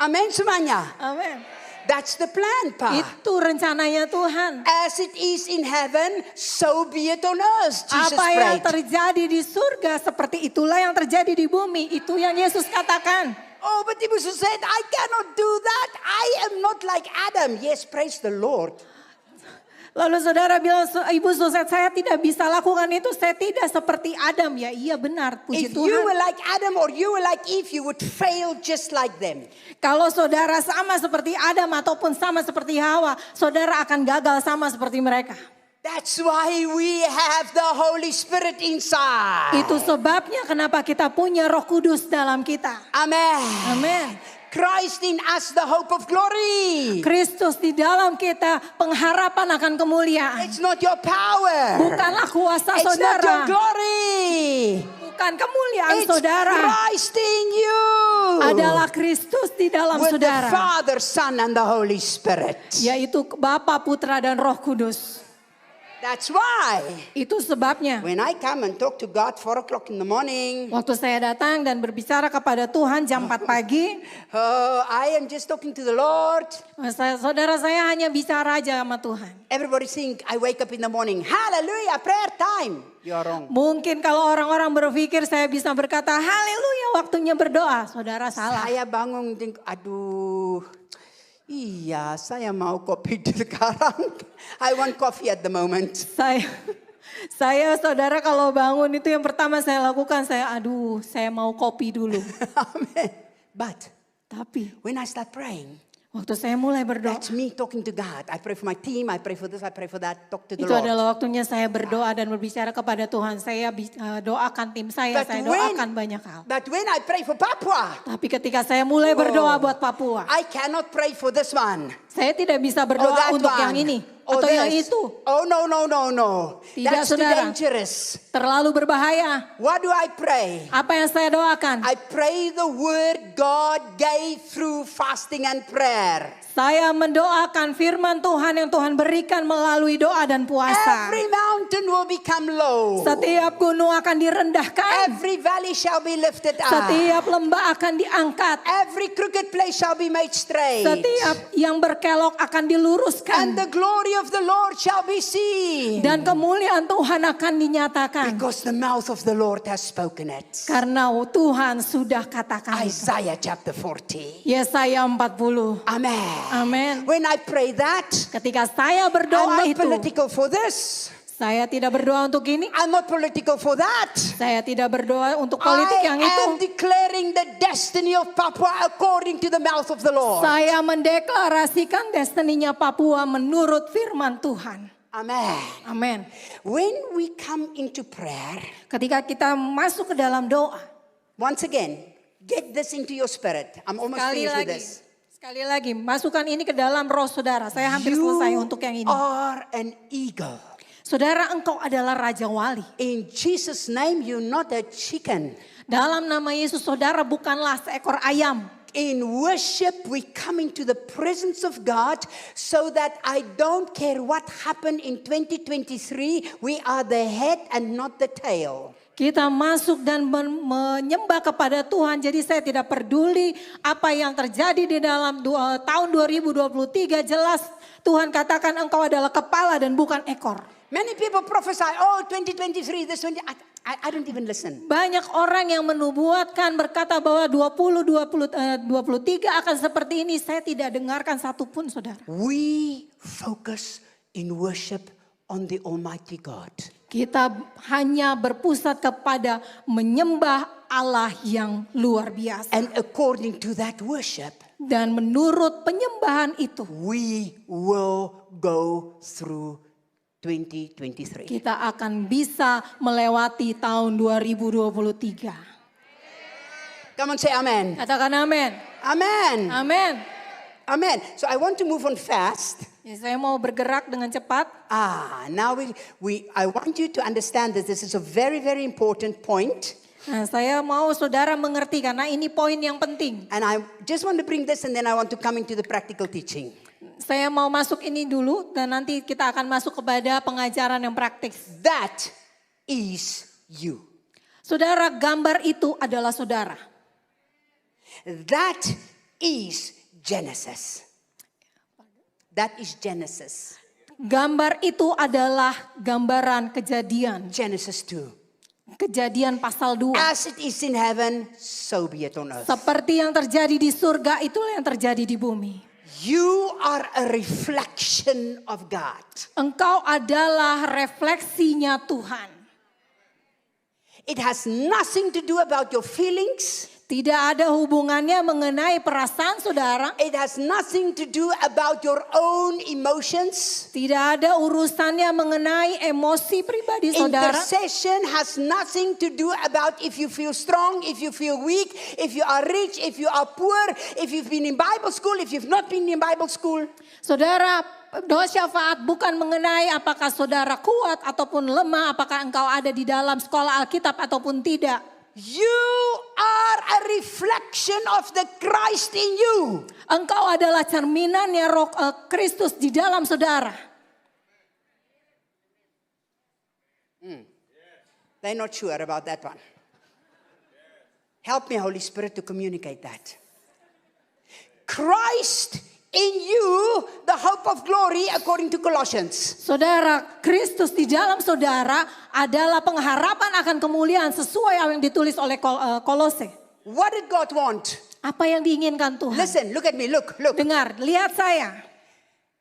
Amin semuanya. Amin. That's the plan, Pak. Itu rencananya Tuhan. As it is in heaven, so be it on earth. Jesus Apa yang prayed. terjadi di surga seperti itulah yang terjadi di bumi. Itu yang Yesus katakan. Oh, but Ibu Sus said, I cannot do that. I am not like Adam. Yes, praise the Lord. Lalu saudara bilang, Ibu Suset, saya tidak bisa lakukan itu. Saya tidak seperti Adam. Ya iya benar, puji If you were Tuhan. like Adam or you were like Eve, you would fail just like them. Kalau saudara sama seperti Adam ataupun sama seperti Hawa, saudara akan gagal sama seperti mereka. That's why we have the Holy Spirit inside. Itu sebabnya kenapa kita punya Roh Kudus dalam kita. Amen. Amin. Christ in us, the hope of glory. Kristus di dalam kita, pengharapan akan kemuliaan. It's not your power. Bukanlah kuasa It's not your saudara, glory. bukan kemuliaan It's saudara. Christ in you. Adalah Kristus di dalam With the saudara. Father, Son, and the Holy Spirit. Yaitu Bapa, Putra, dan Roh Kudus. That's why Itu sebabnya when I come and talk to God 4 o'clock in the morning, waktu saya datang dan berbicara kepada Tuhan jam 4 pagi, I am just talking to the Lord. saudara saya hanya bicara aja sama Tuhan. Everybody think I wake up in the morning. Hallelujah, prayer time. You are wrong. Mungkin kalau orang-orang berpikir saya bisa berkata haleluya waktunya berdoa. Saudara salah. Saya bangun, aduh. Iya, saya mau kopi sekarang. I want coffee at the moment. Saya saudara kalau bangun itu yang pertama saya lakukan, saya mau kopi dulu. Amen. But Tapi when I start praying, waktu saya mulai berdoa, that's me talking to God. I pray for my team, I pray for this, I pray for that. Talk to the itu Lord. adalah waktunya saya berdoa dan berbicara kepada Tuhan. Saya doakan tim saya doakan banyak hal. But when I pray for Papua, Tapi ketika saya mulai berdoa buat Papua, I cannot pray for this one. Saya tidak bisa Or berdoa that untuk one. yang ini Or atau yang this. itu. Oh, no. Tidak, That's too saudara. dangerous. Terlalu berbahaya. What do I pray? Apa yang saya doakan? I pray the word God gave through fasting and prayer. Saya mendoakan firman Tuhan yang Tuhan berikan melalui doa dan puasa. Every mountain will become low. Setiap gunung akan direndahkan. Every valley shall be lifted up. Setiap lembah akan diangkat. Every crooked place shall be made straight. Setiap yang berkelok akan diluruskan. And the glory of the Lord shall be seen. Dan kemuliaan Tuhan akan dinyatakan. Because the mouth of the Lord has spoken it. Karena Tuhan sudah katakan itu. Isaiah chapter 40. Yesaya 40. Amen. Amin. When I pray that, Ketika saya I'm berdoa not itu, political for this. saya tidak berdoa untuk ini. I'm not political for that. Saya tidak berdoa untuk politik yang I itu. am declaring the destiny of Papua according to the mouth of the Lord. Saya mendeklarasikan destininya Papua menurut firman Tuhan. Amen. Amin. When we come into prayer, Ketika kita masuk ke dalam doa, once again, get this into your spirit. I'm almost finished with this. Sekali lagi, masukkan ini ke dalam roh saudara. Saya hampir You selesai untuk yang ini. are an eagle. Saudara, engkau adalah Raja Wali. In Jesus' name, you're not a chicken. Dalam nama Yesus, saudara bukanlah seekor ayam. In worship, we come into the presence of God so that I don't care what happened in 2023. We are the head and not the tail. Kita masuk dan menyembah kepada Tuhan. Jadi saya tidak peduli apa yang terjadi di dalam tahun 2023. Jelas Tuhan katakan engkau adalah kepala dan bukan ekor. Many people prophesy, oh 2023, this 20, I don't even listen. Banyak orang yang menubuatkan berkata bahwa 23 akan seperti ini. Saya tidak dengarkan satupun saudara. We focus in worship on the Almighty God. Kita hanya berpusat kepada menyembah Allah yang luar biasa. And according to that worship, Dan menurut penyembahan itu, we will go through 2023. kita akan bisa melewati tahun 2023. Come on, say amen. Katakan amin. Amen. Amin. Amen. So I want to move on fast. Ya, saya mau bergerak dengan cepat. Now I want you to understand that this is a very, very important point. Nah, saya mau saudara mengerti karena ini poin yang penting. And I just want to bring this and then I want to come into the practical teaching. Saya mau masuk ini dulu dan nanti kita akan masuk kepada pengajaran yang praktis. That is you. Saudara, gambar itu adalah saudara. That is Genesis. That is Genesis. Gambar itu adalah gambaran kejadian. Genesis 2. Kejadian pasal 2. As it is in heaven, so be it on earth. Seperti yang terjadi di surga, itulah yang terjadi di bumi. You are a reflection of God. Engkau adalah refleksinya Tuhan. It has nothing to do about your feelings. Tidak ada hubungannya mengenai perasaan saudara. It has nothing to do about your own emotions. Tidak ada urusannya mengenai emosi pribadi saudara. Intercession has nothing to do about if you feel strong, if you feel weak, if you are rich, if you are poor, if you've been in Bible school, if you've not been in Bible school. Saudara, doa syafaat bukan mengenai apakah saudara kuat ataupun lemah, apakah engkau ada di dalam sekolah Alkitab ataupun tidak. You are a reflection of the Christ in you. Engkau adalah cerminannya Roh Kristus di dalam saudara. They're not sure about that one. Help me, Holy Spirit, to communicate that. Christ in you, the hope of glory, according to Colossians. Saudara, Kristus di dalam saudara adalah pengharapan akan kemuliaan sesuai apa yang ditulis oleh Kolose. What did God want? Apa yang diinginkan Tuhan? Listen, look at me, look. Dengar, lihat saya.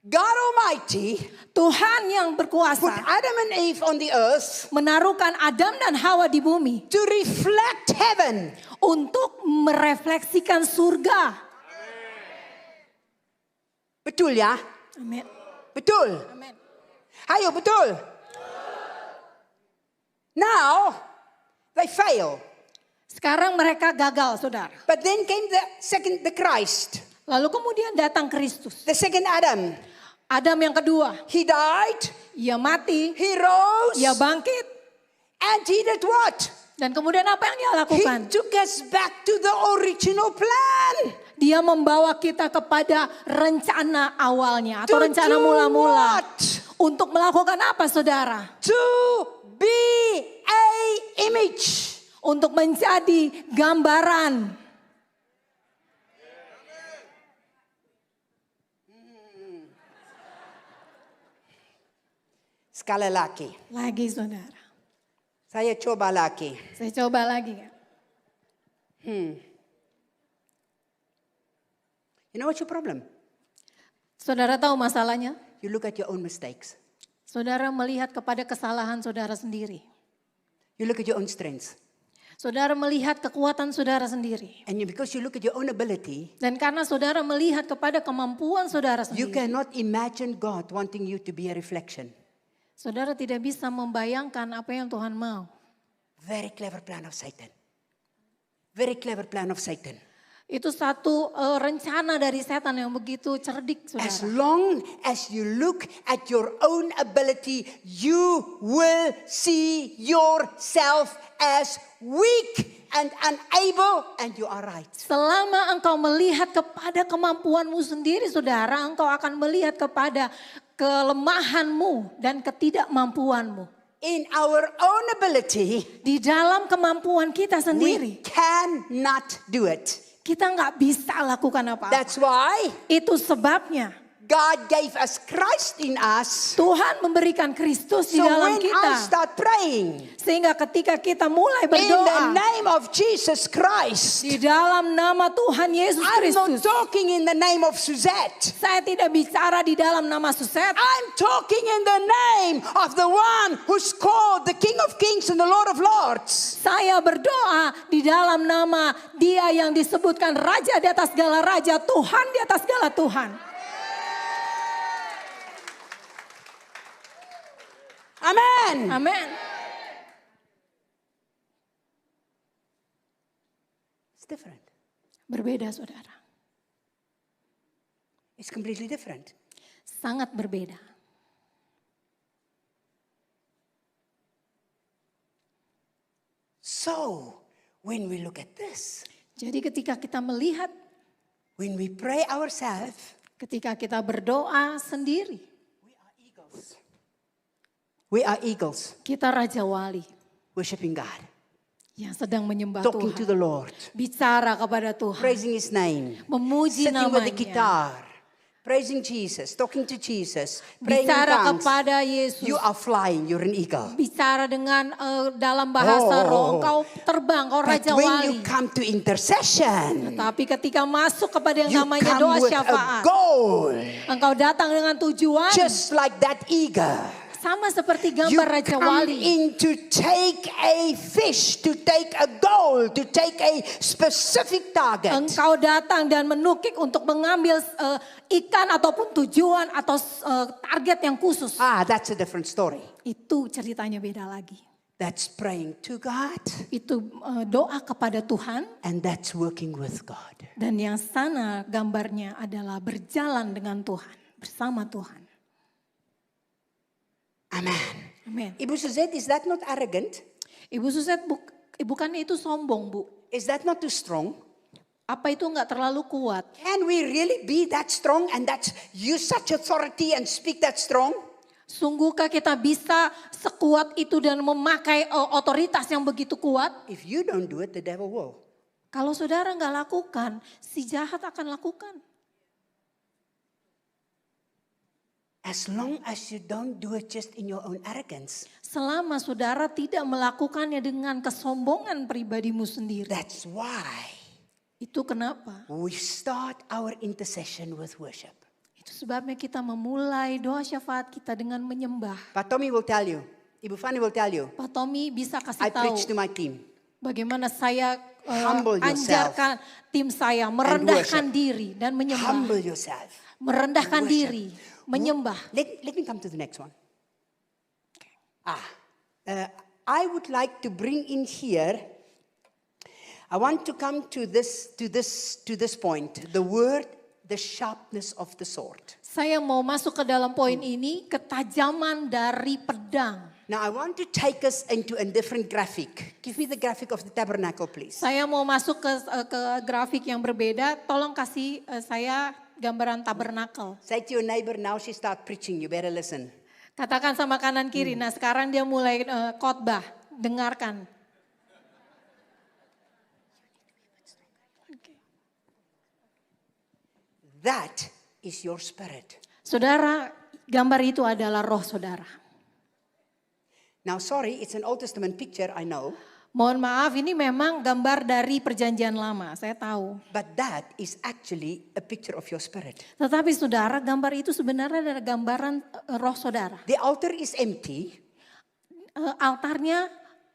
God Almighty Tuhan yang put berkuasa Adam and Eve on the earth menaruhkan Adam dan Hawa di bumi to reflect heaven. untuk merefleksikan surga. Betul ya? Amin. Betul. Amin. Ayo, betul. Now, they fail. Sekarang mereka gagal, saudara. But then came the Christ. Lalu kemudian datang Kristus. The second Adam, Adam yang kedua, he died, ia mati, he rose, ia bangkit. and he did what? Dan kemudian apa yang dia He lakukan? took us back to the original plan. Dia membawa kita kepada rencana awalnya atau To rencana do mula-mula. what? Untuk melakukan apa saudara? To be a image. Untuk menjadi gambaran. Sekali lagi, Lagi saudara. saya coba lagi. Saya coba lagi. You know what's your problem? Saudara tahu masalahnya? You look at your own mistakes. Saudara melihat kepada kesalahan saudara sendiri. You look at your own strengths. Saudara melihat kekuatan saudara sendiri. And because you look at your own ability, Dan karena saudara melihat kepada kemampuan saudara you sendiri. cannot imagine God wanting you to be a reflection. Saudara tidak bisa membayangkan apa yang Tuhan mau. Very clever plan of Satan. Very clever plan of Satan. Itu satu rencana dari setan yang begitu cerdik As saudara. long as you look at your own ability, you will see yourself as weak and unable, and you are right. Selama engkau melihat kepada kemampuanmu sendiri saudara, engkau akan melihat kepada kelemahanmu dan ketidakmampuanmu. In our own ability, Di dalam kemampuan kita we sendiri, cannot do it. kita nggak bisa lakukan apa-apa. That's why Itu sebabnya God gave us Christ in us. Tuhan memberikan Kristus di So dalam when I kita. start praying Sehingga ketika kita mulai in the berdoa name of Jesus Christ, di dalam nama Tuhan Yesus I'm not Kristus. talking in the name of Suzette. Saya tidak bicara di dalam nama Suset. I'm talking in the name of the one who's called the King of Kings and the Lord of Lords. Saya berdoa di dalam nama Dia yang disebutkan Raja di atas segala raja, Tuhan di atas segala Tuhan. Amen. Amin. It's different. Berbeda saudara. It's completely different. Sangat berbeda. So, when we look at this, Jadi ketika kita melihat, when we pray ourselves, ketika kita berdoa sendiri, we are eagles kita Raja Wali worshiping God, yang sedang menyembah talking to Tuhan. the Lord, Bicara kepada Tuhan. praising His name, Memuji sitting with the namanya. guitar, praising Jesus, talking to Jesus, praying in Bicara tongues. kepada Yesus. You are flying, you're an eagle. Bicara dengan dalam bahasa roh, engkau terbang, kau But Raja when Wali. you come to intercession, Tapi ketika masuk kepada yang you namanya come doa with a syafaat, goal, engkau datang dengan tujuan, just like that eagle. sama seperti You gambar Raja come Wali. in to take a fish, to take a goal, to take a specific target. Engkau datang dan menukik untuk mengambil ikan ataupun tujuan atau target yang khusus. That's a different story. Itu ceritanya beda lagi. That's praying to God, Itu doa kepada Tuhan. and that's working with God. Dan yang sana gambarnya adalah berjalan dengan Tuhan, bersama Tuhan. Amen. Amin. Ibu Suzette, is that not arrogant? Ibu Suset, bukannya itu sombong, Bu? Is that not too strong? Apa itu enggak terlalu kuat? Can we really be that strong and that use such authority and speak that strong? Sungguhkah kita bisa sekuat itu dan memakai otoritas yang begitu kuat? If you don't do it, the devil will. Kalau saudara enggak lakukan, si jahat akan lakukan. As long as you don't do it just in your own arrogance, Selama saudara tidak melakukannya dengan kesombongan pribadimu sendiri. that's why Itu kenapa? we start our intercession with worship. Itu sebabnya kita memulai doa syafaat kita dengan menyembah. But Tommy will tell you, Ibu Fani will tell you, Pak Tommy bisa kasih I tahu preach to my team. bagaimana saya Humble yourself anjarkan tim saya merendahkan worship. diri dan menyembah. Humble yourself. Merendahkan and worship. diri, menyembah. Let me come to the next one. I would like to bring in here, I want to come to this point, the word the sharpness of the sword. Saya mau masuk ke dalam poin ini, ketajaman dari pedang. Now I want to take us into a different graphic. Give me the graphic of the tabernacle, please. Saya mau masuk ke grafik yang berbeda. Tolong kasih saya gambaran tabernakel. Say to your neighbor, now she start preaching, you better listen. Katakan sama kanan kiri. Nah sekarang dia mulai khotbah. Dengarkan. That is your spirit. Saudara, gambar itu adalah roh saudara. Now sorry, it's an Old Testament picture, I know. Mohon maaf, ini memang gambar dari perjanjian lama, saya tahu. But that is actually a picture of your spirit. Tetapi saudara, gambar itu sebenarnya adalah gambaran roh saudara. The altar is empty Altarnya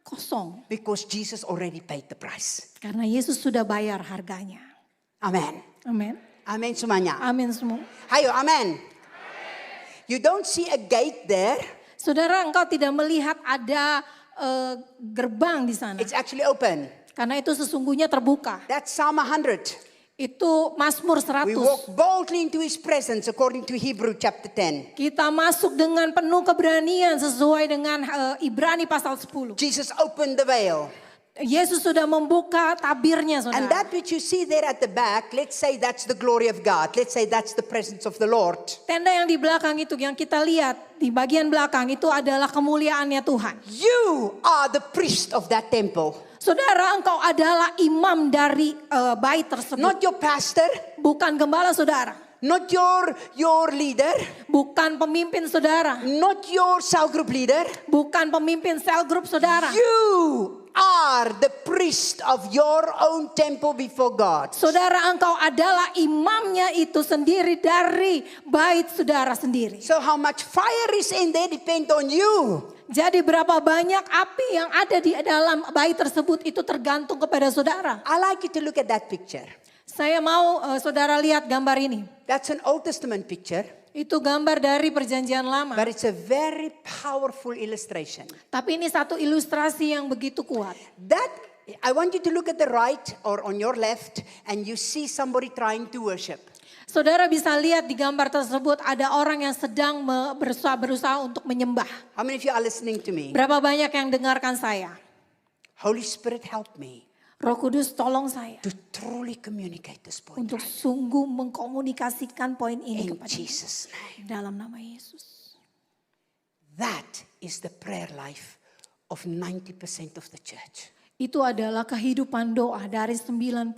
kosong. because Jesus already paid the price. Karena Yesus sudah bayar harganya. Amen. Amin. Amen semuanya. Amin semua. Hayo, amen. You don't see a gate there. Saudara, engkau tidak melihat ada gerbang di sana. It's actually open. Karena itu sesungguhnya terbuka. That's Psalm 100. Itu Mazmur We 100. walk boldly into his presence according to Hebrew chapter 10. Kita masuk dengan penuh keberanian sesuai dengan Ibrani pasal 10. Jesus opened the veil. Yesus sudah membuka tabirnya, And saudara. that which you see there at the back, let's say that's the glory of God. Let's say that's the presence of the Lord. Tenda yang di belakang itu, yang kita lihat di bagian belakang itu adalah kemuliaannya Tuhan. You are the priest of that temple. Saudara, engkau adalah imam dari bait tersebut. Not your pastor, Bukan gembala saudara. not your leader, Bukan pemimpin saudara. not your cell group leader. Bukan pemimpin sel grup saudara. You are the priest of your own temple before God. Saudara, engkau adalah imamnya itu sendiri dari bait saudara sendiri. So how much fire is in there depend on you. Jadi berapa banyak api yang ada di dalam bait tersebut itu tergantung kepada saudara. I like you to look at that picture. Saya mau saudara lihat gambar ini. That's an Old Testament picture, Itu gambar dari perjanjian lama. but it's a very powerful illustration. Tapi ini satu ilustrasi yang begitu kuat. That I want you to look at the right or on your left and you see somebody trying to worship. Saudara bisa lihat di gambar tersebut ada orang yang sedang berusaha untuk menyembah. How many of you are listening to me? Berapa banyak yang dengarkan saya? Holy Spirit, help me Roh Kudus tolong saya to truly communicate this point untuk sungguh mengkomunikasikan poin ini in kepada Jesus' name. dalam nama Yesus. That is the prayer life of 90% of the church, Itu adalah kehidupan doa dari 90%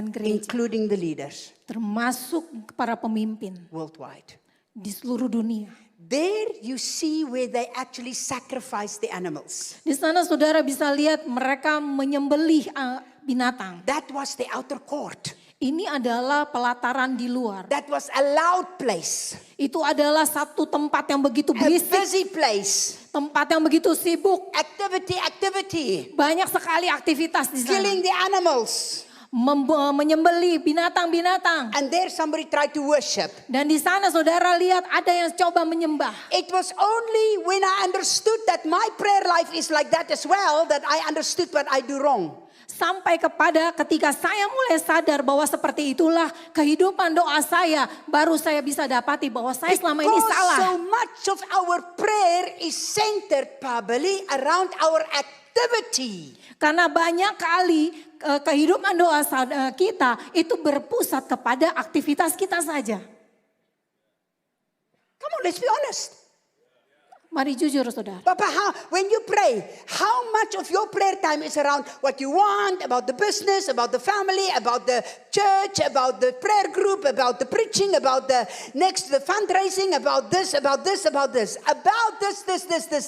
gereja, including the leaders termasuk para pemimpin worldwide. di seluruh dunia. There you see where they actually sacrifice the animals. Di sana saudara bisa lihat mereka menyembelih binatang. That was the outer court. Ini adalah pelataran di luar. That was a loud place, Itu adalah satu tempat yang begitu a berisik, busy place, tempat yang begitu sibuk. activity, Banyak sekali aktivitas di sana. killing the animals. Menyembelih binatang-binatang. And there somebody tried to worship. Dan di sana saudara lihat ada yang coba menyembah. It was only when I understood that my prayer life is like that as well that I understood what I do wrong. Sampai kepada ketika saya mulai sadar bahwa seperti itulah kehidupan doa saya, baru saya bisa dapati bahwa saya selama ini Because salah. so much of our prayer is centered probably around our activity. Karena banyak kali kehidupan doa kita itu berpusat kepada aktivitas kita saja. Come on, let's be honest. Mari jujur saudara. Papa, when you pray, how much of your prayer time is around what you want, about the business, about the family, about the church, about the prayer group, about the preaching, about the fundraising, about this, about this, about this, about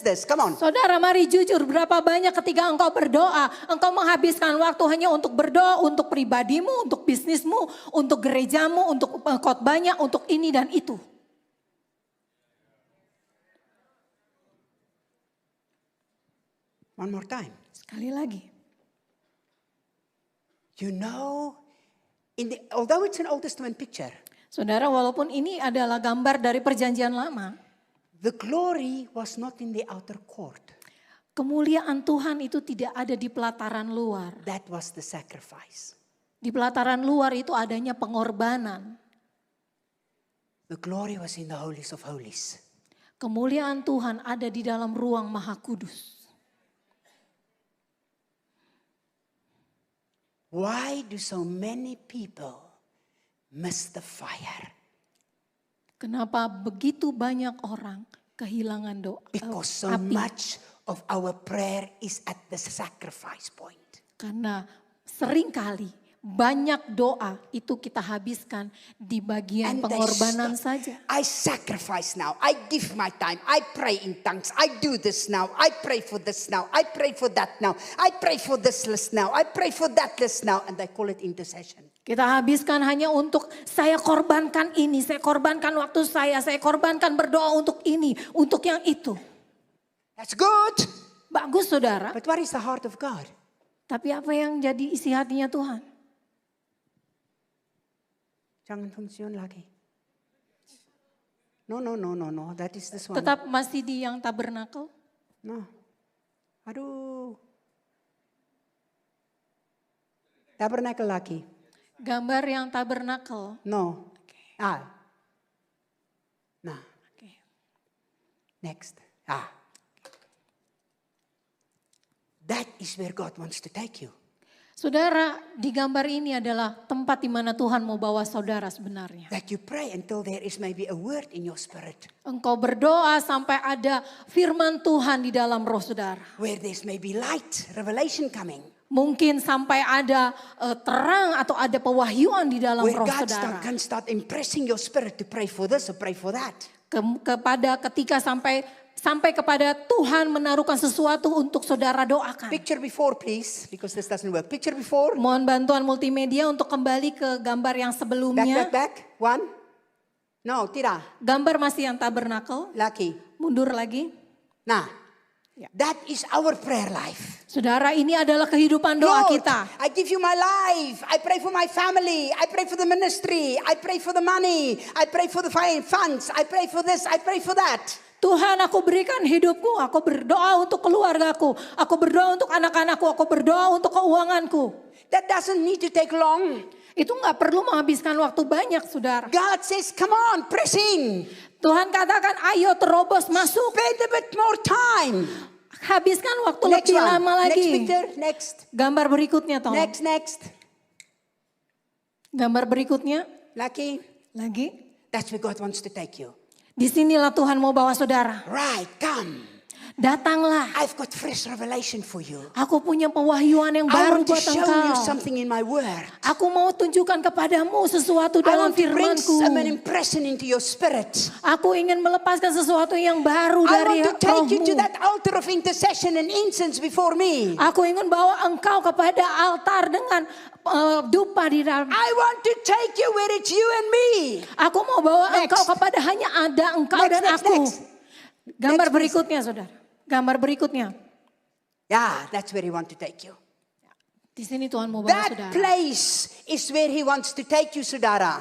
this. Come on. Saudara, mari jujur, berapa banyak ketika engkau berdoa, engkau menghabiskan waktu hanya untuk berdoa, untuk pribadimu, untuk bisnismu, untuk gerejamu, untuk khotbahnya, untuk ini dan itu. One more time. Sekali lagi. You know, although it's an Old Testament picture, Saudara, walaupun ini adalah gambar dari perjanjian lama, the glory was not in the outer court. kemuliaan Tuhan itu tidak ada di pelataran luar. That was the sacrifice. Di pelataran luar itu adanya pengorbanan. The glory was in the holies of holies. Kemuliaan Tuhan ada di dalam ruang maha kudus. Why do so many people miss the fire? Kenapa begitu banyak orang kehilangan doa? Because so api? much of our prayer is at the sacrifice point. Karena seringkali banyak doa itu kita habiskan di bagian And they pengorbanan stop. saja. I sacrifice now. I give my time. I pray in tongues. I do this now. I pray for this now. I pray for that now. I pray for this list now. I pray for that list now. And they call it intercession. Kita habiskan hanya untuk saya korbankan ini, saya korbankan waktu saya korbankan berdoa untuk ini, untuk yang itu. That's good. Bagus saudara, But what is the heart of God? tapi apa yang jadi isi hatinya Tuhan? Jangan fungsiun lagi. No. That is this one. Tetap masih di yang tabernakel? No. Aduh. Tabernacle lagi. Gambar yang tabernakel. No. Ah. Nah. Oke. Next. Ah. That is where God wants to take you. Saudara, di gambar ini adalah tempat di mana Tuhan mau bawa saudara sebenarnya. That you pray until there is maybe a word in your spirit. Engkau berdoa sampai ada firman Tuhan di dalam roh saudara. Where there's maybe light, revelation coming. Mungkin sampai ada terang atau ada pewahyuan di dalam Where roh God saudara. can start impressing your spirit to pray for this or pray for that. Kepada ketika sampai kepada Tuhan menaruhkan sesuatu untuk saudara doakan. Picture before please, because this doesn't work. Picture before. Mohon bantuan multimedia untuk kembali ke gambar yang sebelumnya. Back. One. No, tidak. Gambar masih yang tabernakel. Laki. Mundur lagi. Nah, Ya. that is our prayer life. Saudara, ini adalah kehidupan doa Lord, kita. I give you my life. I pray for my family. I pray for the ministry. I pray for the money. I pray for the funds. I pray for this. I pray for that. Tuhan, aku berikan hidupku, aku berdoa untuk keluargaku, aku berdoa untuk anak-anakku, aku berdoa untuk keuanganku. That doesn't need to take long. Itu gak perlu menghabiskan waktu banyak, saudara. God says, come on, press in. Tuhan katakan, ayo terobos masuk. Spend a bit more time. Habiskan waktu Next lebih one. lama Next lagi. picture. Next. Gambar berikutnya, tolong. Next. Gambar berikutnya, Lucky. lagi. That's where God wants to take you. Disinilah Tuhan mau bawa saudara. Right, come. Datanglah. I've got fresh revelation for you. Aku punya pewahyuan yang I baru want to buat show you engkau. something in my word. Aku mau tunjukkan kepadamu sesuatu I dalam want to bring firman-Ku. some impression into your spirit. Aku ingin melepaskan sesuatu yang baru I dari want to take you to rohmu. that altar of intercession and incense before me. Aku ingin bawa engkau kepada altar dengan dupa di dalam. I want to take you where it's you and me. Aku mau bawa Next. engkau kepada hanya ada engkau Next, dan next, aku. next. Gambar Next, please. berikutnya, saudara. Gambar berikutnya. Yeah, that's where he wants to take you. Di sini Tuhan mau bawa That saudara. place is where he wants to take you, Sudara.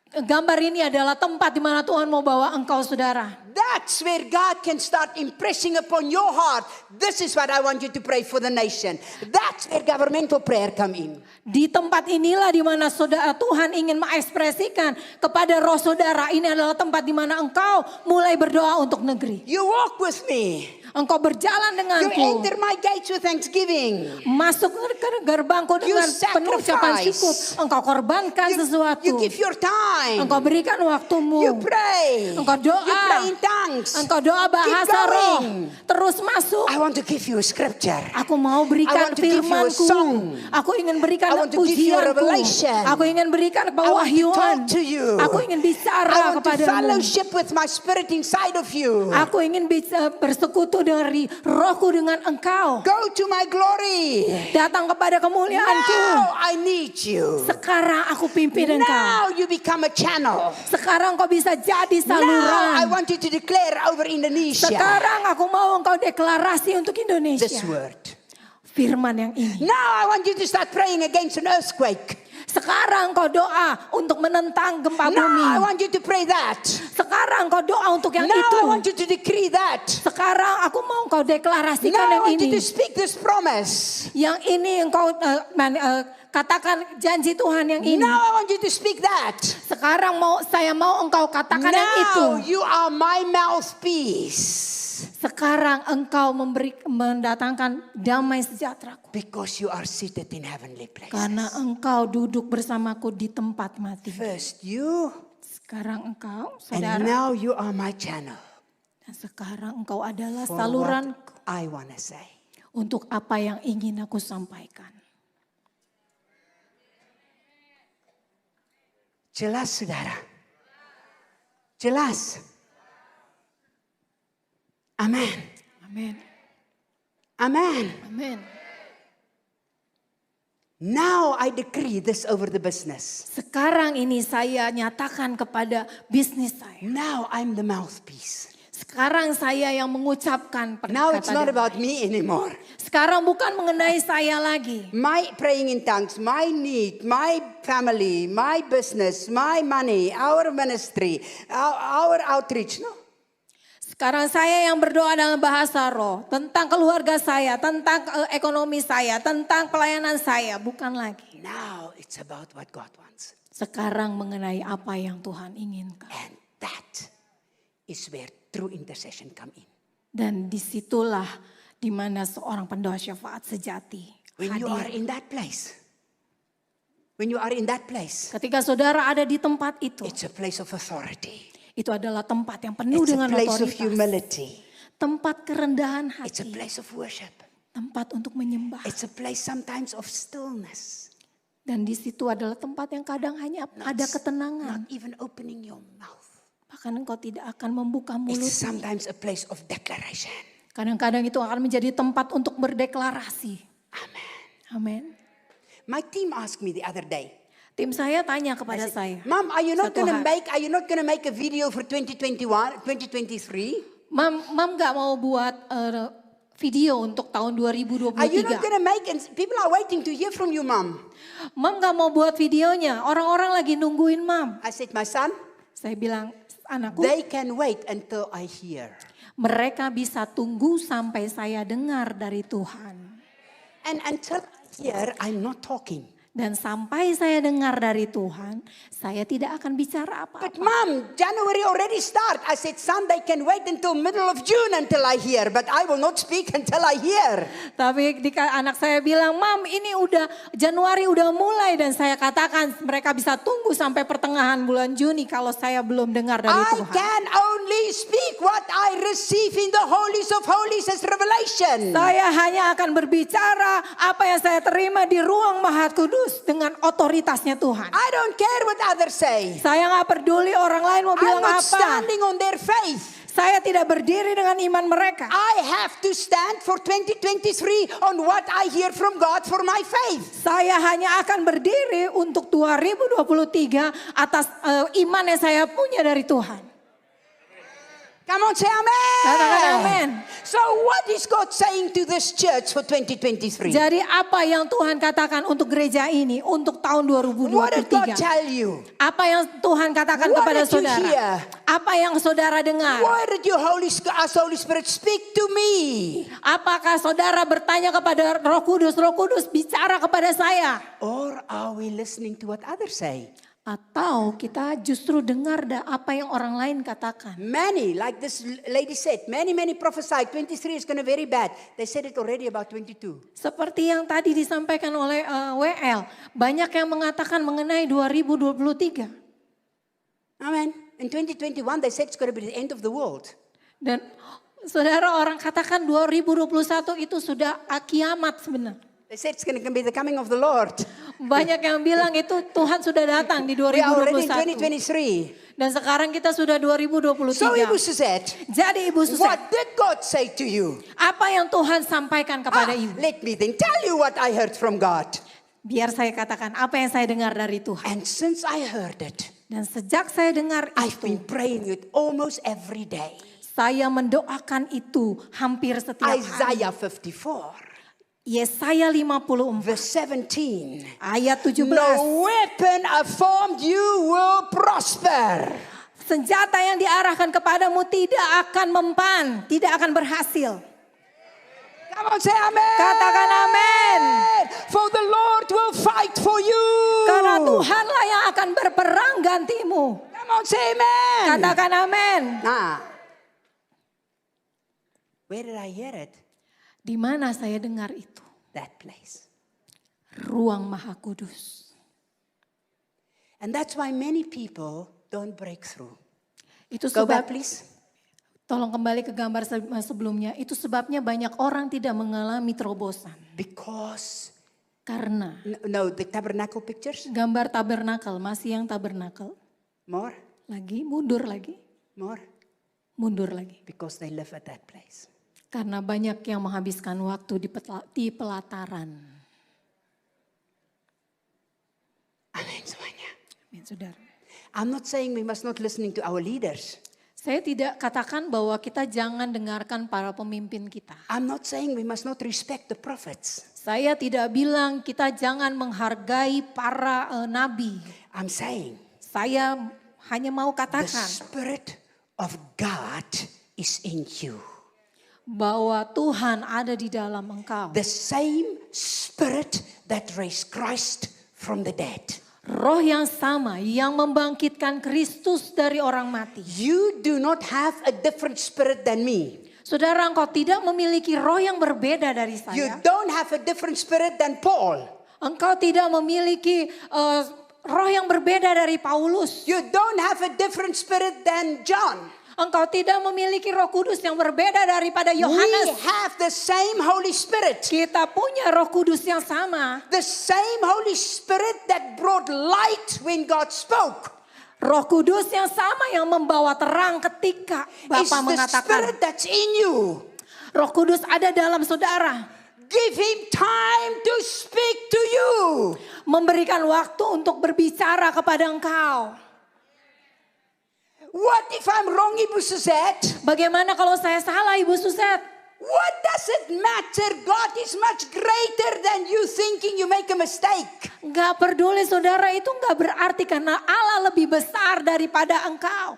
Gambar ini adalah tempat di mana Tuhan mau bawa engkau, saudara. That's where God can start impressing upon your heart. This is what I want you to pray for the nation. That's where governmental prayer come in. Di tempat inilah di mana saudara Tuhan ingin mengekspresikan kepada roh saudara. Ini adalah tempat di mana engkau mulai berdoa untuk negeri. You walk with me. Engkau berjalan You denganku. enter my gates with thanksgiving. Masuk ke gerbangku You dengan penuh ucapan sacrifice. syukur. Engkau korbankan sesuatu. You give your time. Engkau berikan waktumu. You pray. Engkau doa. You pray in tongues. Engkau doa bahasa Keep roh. going. Terus masuk. I want to give you a scripture. Aku mau I berikan want to give you a firman-Ku. song. Aku ingin berikan I want to give you a pujianku. revelation. Aku ingin berikan I want to pewahyuan. talk to you. Aku ingin I bicara want to kepadamu. fellowship with my spirit inside of you. Aku ingin bisa bersekutu dari rohku dengan engkau. Go to my glory. Datang kepada kemuliaanku. Now I need you. Sekarang aku pimpin engkau. Now you become a channel. Sekarang kau bisa jadi Now I saluran. want you to declare over Indonesia Sekarang aku mau engkau deklarasi untuk this Indonesia. word. Firman yang ini. Now I want you to start praying against an earthquake. Sekarang kau doa untuk menentang gempa Now I bumi. want you to pray that. Sekarang kau doa untuk yang Now itu. I want you to decree that. Sekarang aku mau kau deklarasikan Now I yang want you ini. to speak this promise. Yang ini engkau katakan janji Tuhan yang ini. Now I want you to speak that. Sekarang saya mau engkau katakan yang itu. Now you are my mouthpiece. Sekarang engkau mendatangkan damai sejahtera-Ku. Because you are seated in heavenly places. Karena engkau duduk bersamaku di tempat mati. First you, Sekarang engkau and saudara. now you are my channel. Dan sekarang engkau adalah For saluranku what I want to say. untuk apa yang ingin aku sampaikan. Jelas saudara? Jelas? Amen. Amin. Amen. Amin. Now I decree this over the business. Sekarang ini saya nyatakan kepada bisnis saya. Now I'm the mouthpiece. Sekarang saya yang mengucapkan Now it's not perkataan. about me anymore. Sekarang bukan mengenai saya lagi. My praying in tongues, my need, my family, my business, my money, our ministry, our outreach. No. Sekarang saya yang berdoa dalam bahasa roh. Tentang keluarga saya, tentang ekonomi saya, tentang pelayanan saya. Bukan lagi. Now it's about what God wants. Sekarang mengenai apa yang Tuhan inginkan. And that is where true intercession come in. Dan disitulah di mana seorang pendoa syafaat sejati When you are hadir. in that place. When you are in that place. Ketika saudara ada di tempat itu, It's a place of authority. itu adalah tempat yang penuh It's a dengan place of otoritas. humility. Tempat kerendahan It's a hati. place of worship. Tempat untuk menyembah. It's a place sometimes of stillness. Dan di situ adalah tempat yang kadang hanya ada ketenangan. Not even opening your mouth. Bahkan engkau tidak akan membuka It's mulut. sometimes a place of declaration. Kadang-kadang itu akan menjadi tempat untuk berdeklarasi. Amen. Amin. My team asked me the other day. Tim saya tanya kepada saya. Mom, are you not Satu going to hari. make a video for 2021, 2023? Mam gak mau buat video untuk tahun Are you not 2023. going to make, and people are waiting to hear from you, Mom. Mam gak mau buat videonya. Orang-orang lagi nungguin Mam. I said, my son, Saya bilang, anakku, they can wait until I hear. mereka bisa tunggu sampai saya dengar dari Tuhan. And until I hear, I'm not talking. Dan sampai saya dengar dari Tuhan, saya tidak akan bicara But apa-apa. Mom, January already start. I said, son, they can wait until middle of June until I hear, but I will not speak until I hear. Tapi anak saya bilang, Mam ini udah Januari udah mulai. Dan saya katakan mereka bisa tunggu sampai pertengahan bulan Juni kalau saya belum dengar dari I Tuhan. can only speak what I receive in the holies of holies as revelation. Saya hanya akan berbicara apa yang saya terima di ruang Maha Kudus dengan otoritasnya Tuhan. I don't care what others say. Saya nggak peduli orang lain mau I'm bilang not apa. standing on their faith. Saya tidak berdiri dengan iman mereka. I have to stand for 2023 on what I hear from God for my faith. Saya hanya akan berdiri untuk 2023 atas iman yang saya punya dari Tuhan. Come on, say amen. Katakan amen. So what is God saying to this church for 2023? Jadi apa yang Tuhan katakan untuk gereja ini untuk tahun What did God 2023? tell you? Apa yang Tuhan katakan What kepada did you saudara? hear? Apa yang saudara dengar? Why did your Holy Spirit speak to me? Apakah saudara bertanya kepada Roh Kudus bicara kepada saya? Or are we listening to what others say? Atau kita justru dengar apa yang orang lain katakan? Many, like this lady said, many prophesied 23 is going to be very bad. They said it already about 22. Seperti yang tadi disampaikan oleh WL, banyak yang mengatakan mengenai 2023. Amen. In 2021 they said it's going to be the end of the world. Dan saudara orang katakan 2021 itu sudah kiamat sebenarnya. They said it's going to be the coming of the Lord. Banyak yang bilang itu Tuhan sudah datang di We are already in 2021. 2023. Dan sekarang kita sudah 2023. So Ibu Suzette, Jadi Ibu Suset, what did God say to you? apa yang Tuhan sampaikan kepada Ibu? Let me think. Tell you what I heard from God. Biar saya katakan apa yang saya dengar dari Tuhan. And since I heard it, Dan sejak saya dengar I've itu, been praying it almost every day. saya mendoakan itu hampir setiap hari. Isaiah 54. Yesaya 54 verse 17. ayat 17. No weapon formed you will prosper. Senjata yang diarahkan kepadamu tidak akan mempan, tidak akan berhasil. Come on, say amen. Katakan amin. For the Lord will fight for you. Karena Tuhanlah yang akan berperang gantimu. Come on, say amen. Katakan amin. Nah, where did I hear it? Di mana saya dengar itu? That place. Ruang Maha Kudus. And that's why many people don't break through. Itu Go back, sebab, please. tolong kembali ke gambar sebelumnya. Itu sebabnya banyak orang tidak mengalami terobosan. Because, Karena no, the tabernacle pictures. gambar tabernakel, masih yang tabernakel. More, Lagi, mundur lagi, more. mundur lagi. Because they live at that place. Karena banyak yang menghabiskan waktu di pelataran. Amin semuanya. Amin, saudara. I'm not saying we must not listening to our leaders. Saya tidak katakan bahwa kita jangan dengarkan para pemimpin kita. I'm not saying we must not respect the prophets. Saya tidak bilang kita jangan menghargai para nabi. I'm saying Saya hanya mau the katakan Spirit of God is in you. bahwa Tuhan ada di dalam engkau. The same Spirit that raised Christ from the dead. Roh yang sama yang membangkitkan Kristus dari orang mati. You do not have a different spirit than me. Saudara, engkau tidak memiliki roh yang berbeda dari You saya. don't have a different spirit than Paul. Engkau tidak memiliki roh yang berbeda dari Paulus. You don't have a different spirit than John. Engkau tidak memiliki Roh Kudus yang berbeda daripada We Yohanes. have the same Holy Spirit. Kita punya Roh Kudus yang sama. The same Holy Spirit that brought light when God spoke. Roh Kudus yang sama yang membawa terang ketika It's Bapa the mengatakan. Spirit that's in you. Roh Kudus ada dalam saudara. Give Him time to speak to you. Memberikan waktu untuk berbicara kepada engkau. What if I'm wrong, Ibu Suzette? Bagaimana kalau saya salah, Ibu Suset? What does it matter? God is much greater than you thinking you make a mistake. Gak peduli saudara, itu gak berarti karena Allah lebih besar daripada engkau.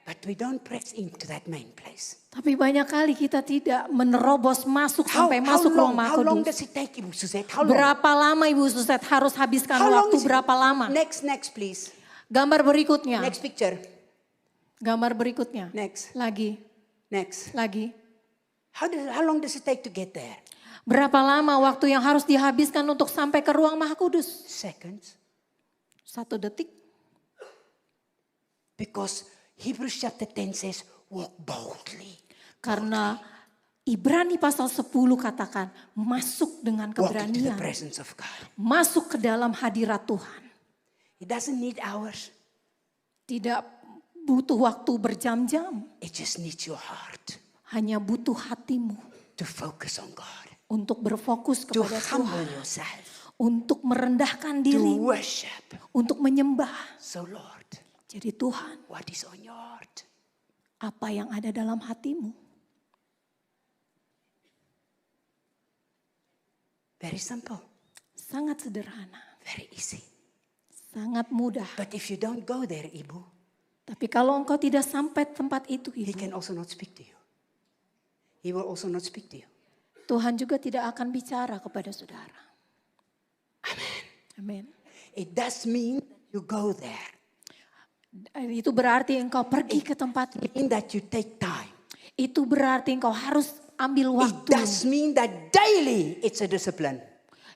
But we don't press into that main place. Tapi banyak kali kita tidak menerobos masuk sampai masuk ruang Maha how long Kudus. does it take, Ibu Suzette? How long? Berapa lama Ibu Suset harus habiskan How long waktu is it? berapa lama? Next, please. Gambar berikutnya. Next picture. Gambar berikutnya. Next. Lagi. Next. Lagi. How long does it take to get there? Berapa lama waktu yang harus dihabiskan untuk sampai ke ruang Maha Kudus? Seconds. 1 detik. Because Hebrews chapter 10 says, walk boldly. Karena Ibrani pasal 10 katakan masuk dengan Walk into the keberanian. presence of God. Masuk ke dalam hadirat Tuhan. It doesn't need hours. Tidak butuh waktu berjam-jam. It just needs your heart Hanya butuh hatimu to focus on God. untuk berfokus To kepada humble Tuhan. yourself. Untuk merendahkan To diri. worship. Untuk menyembah. So Lord, Jadi Tuhan, what is on your heart? apa yang ada dalam hatimu? Very simple. Sangat sederhana. Very easy. Sangat mudah. But if you don't go there, Ibu, Tapi kalau engkau tidak sampai tempat itu, He Ibu, can also not speak to you. He will also not speak to you. Tuhan juga tidak akan bicara kepada saudara. Amin. It does mean you go there. Itu berarti engkau pergi ke tempat itu. Mean that you take time. Itu berarti engkau harus ambil It waktu. does mean that daily it's a discipline.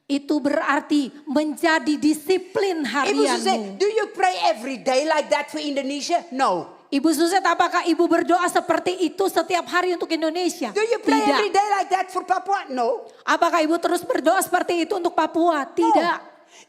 Itu berarti menjadi disiplin Ibu Suset, harianmu. do you pray every day like that for Indonesia? No. Ibu Suset, apakah ibu berdoa seperti itu setiap hari untuk Indonesia? Do you pray every Tidak. day like that for Papua? No. Apakah ibu terus berdoa seperti itu untuk Papua? No. Tidak.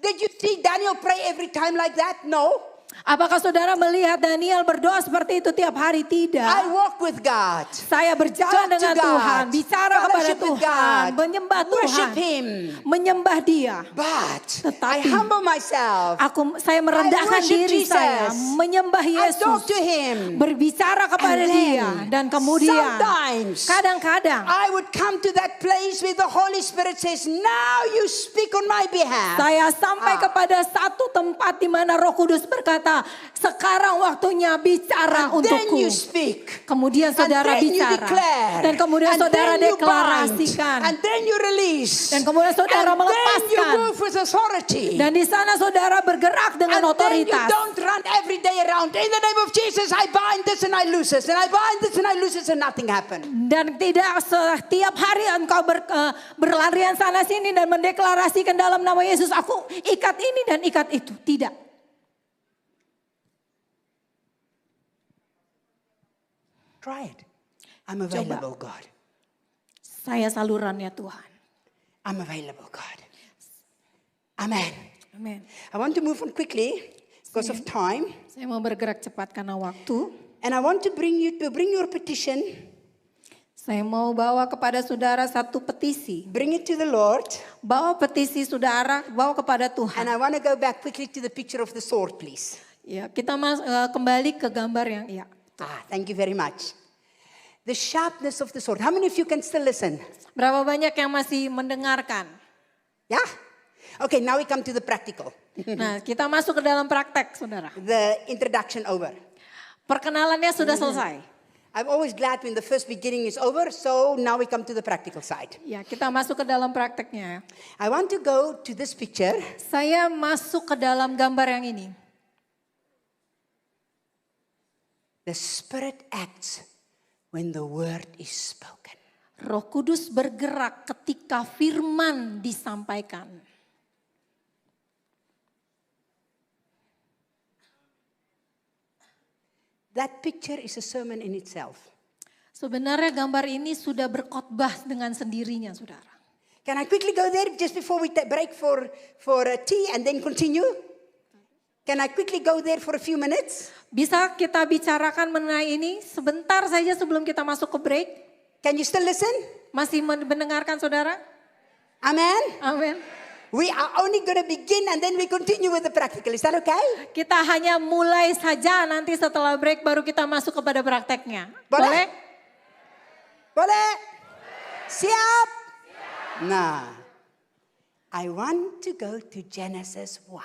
Did you see Daniel pray every time like that? No. Apakah saudara melihat Daniel berdoa seperti itu tiap hari? Tidak. I walk with God. Saya berjalan Talk to dengan God. Tuhan, bicara kepada Fellowship with Tuhan, God. menyembah Worship Tuhan, Him. menyembah Dia. But I Tetapi humble myself. Saya merendahkan I worship diri saya, Jesus. menyembah I Yesus, talk to Him. berbicara kepada And then, Dia, dan kemudian sometimes kadang-kadang I would come to that place where the Holy Spirit says, now you speak on my behalf. saya sampai kepada satu tempat di mana Roh Kudus berkata, sekarang waktunya bicara And then untukku. you speak. Kemudian saudara and then you bicara, declare. dan kemudian and saudara then you bind. deklarasikan, And then you release. dan kemudian saudara and then you melepaskan. move with authority. Dan di sana saudara bergerak dengan and then you otoritas. don't run every day around. In the name of Jesus, I bind this and I loose this. And I bind this and I loose this and nothing happened. Dan tidak setiap hari engkau berlarian sana sini dan mendeklarasikan dalam nama Yesus, aku ikat ini dan ikat itu. Tidak. Try it. I'm available, God. Saya salurannya Tuhan. I'm available, God. Amen. Amin. I want to move on quickly because of time. Saya mau bergerak cepat karena waktu. And I want to bring your petition. Saya mau bawa kepada saudara satu petisi. Bring it to the Lord. Bawa petisi saudara, bawa kepada And Tuhan. I want to go back quickly to the picture of the sword, please. Ya, kita kembali ke gambar yang Thank you very much. The sharpness of the sword. How many of you can still listen? Berapa banyak yang masih mendengarkan? Yeah? Okay, now we come to the practical. Nah, kita masuk ke dalam praktek, saudara. The introduction over. Perkenalannya sudah selesai. I'm always glad when the first beginning is over, so now we come to the practical side. Ya, kita masuk ke dalam prakteknya. I want to go to this picture. Saya masuk ke dalam gambar yang ini. The Spirit acts when the word is spoken. Roh Kudus bergerak ketika firman disampaikan. That picture is a sermon in itself. Sebenarnya gambar ini sudah berkhotbah dengan sendirinya, saudara. Can I quickly go there just before we break for tea and then continue? Can I quickly go there for a few minutes? Bisa kita bicarakan mengenai ini sebentar saja sebelum kita masuk ke break? Can you still listen? Masih mendengarkan, saudara? Amen? Amin. We are only going to begin and then we continue with the practical. Is that okay? Kita hanya mulai saja, nanti setelah break baru kita masuk kepada prakteknya. Boleh? Boleh? Siap? Nah, I want to go to Genesis 1.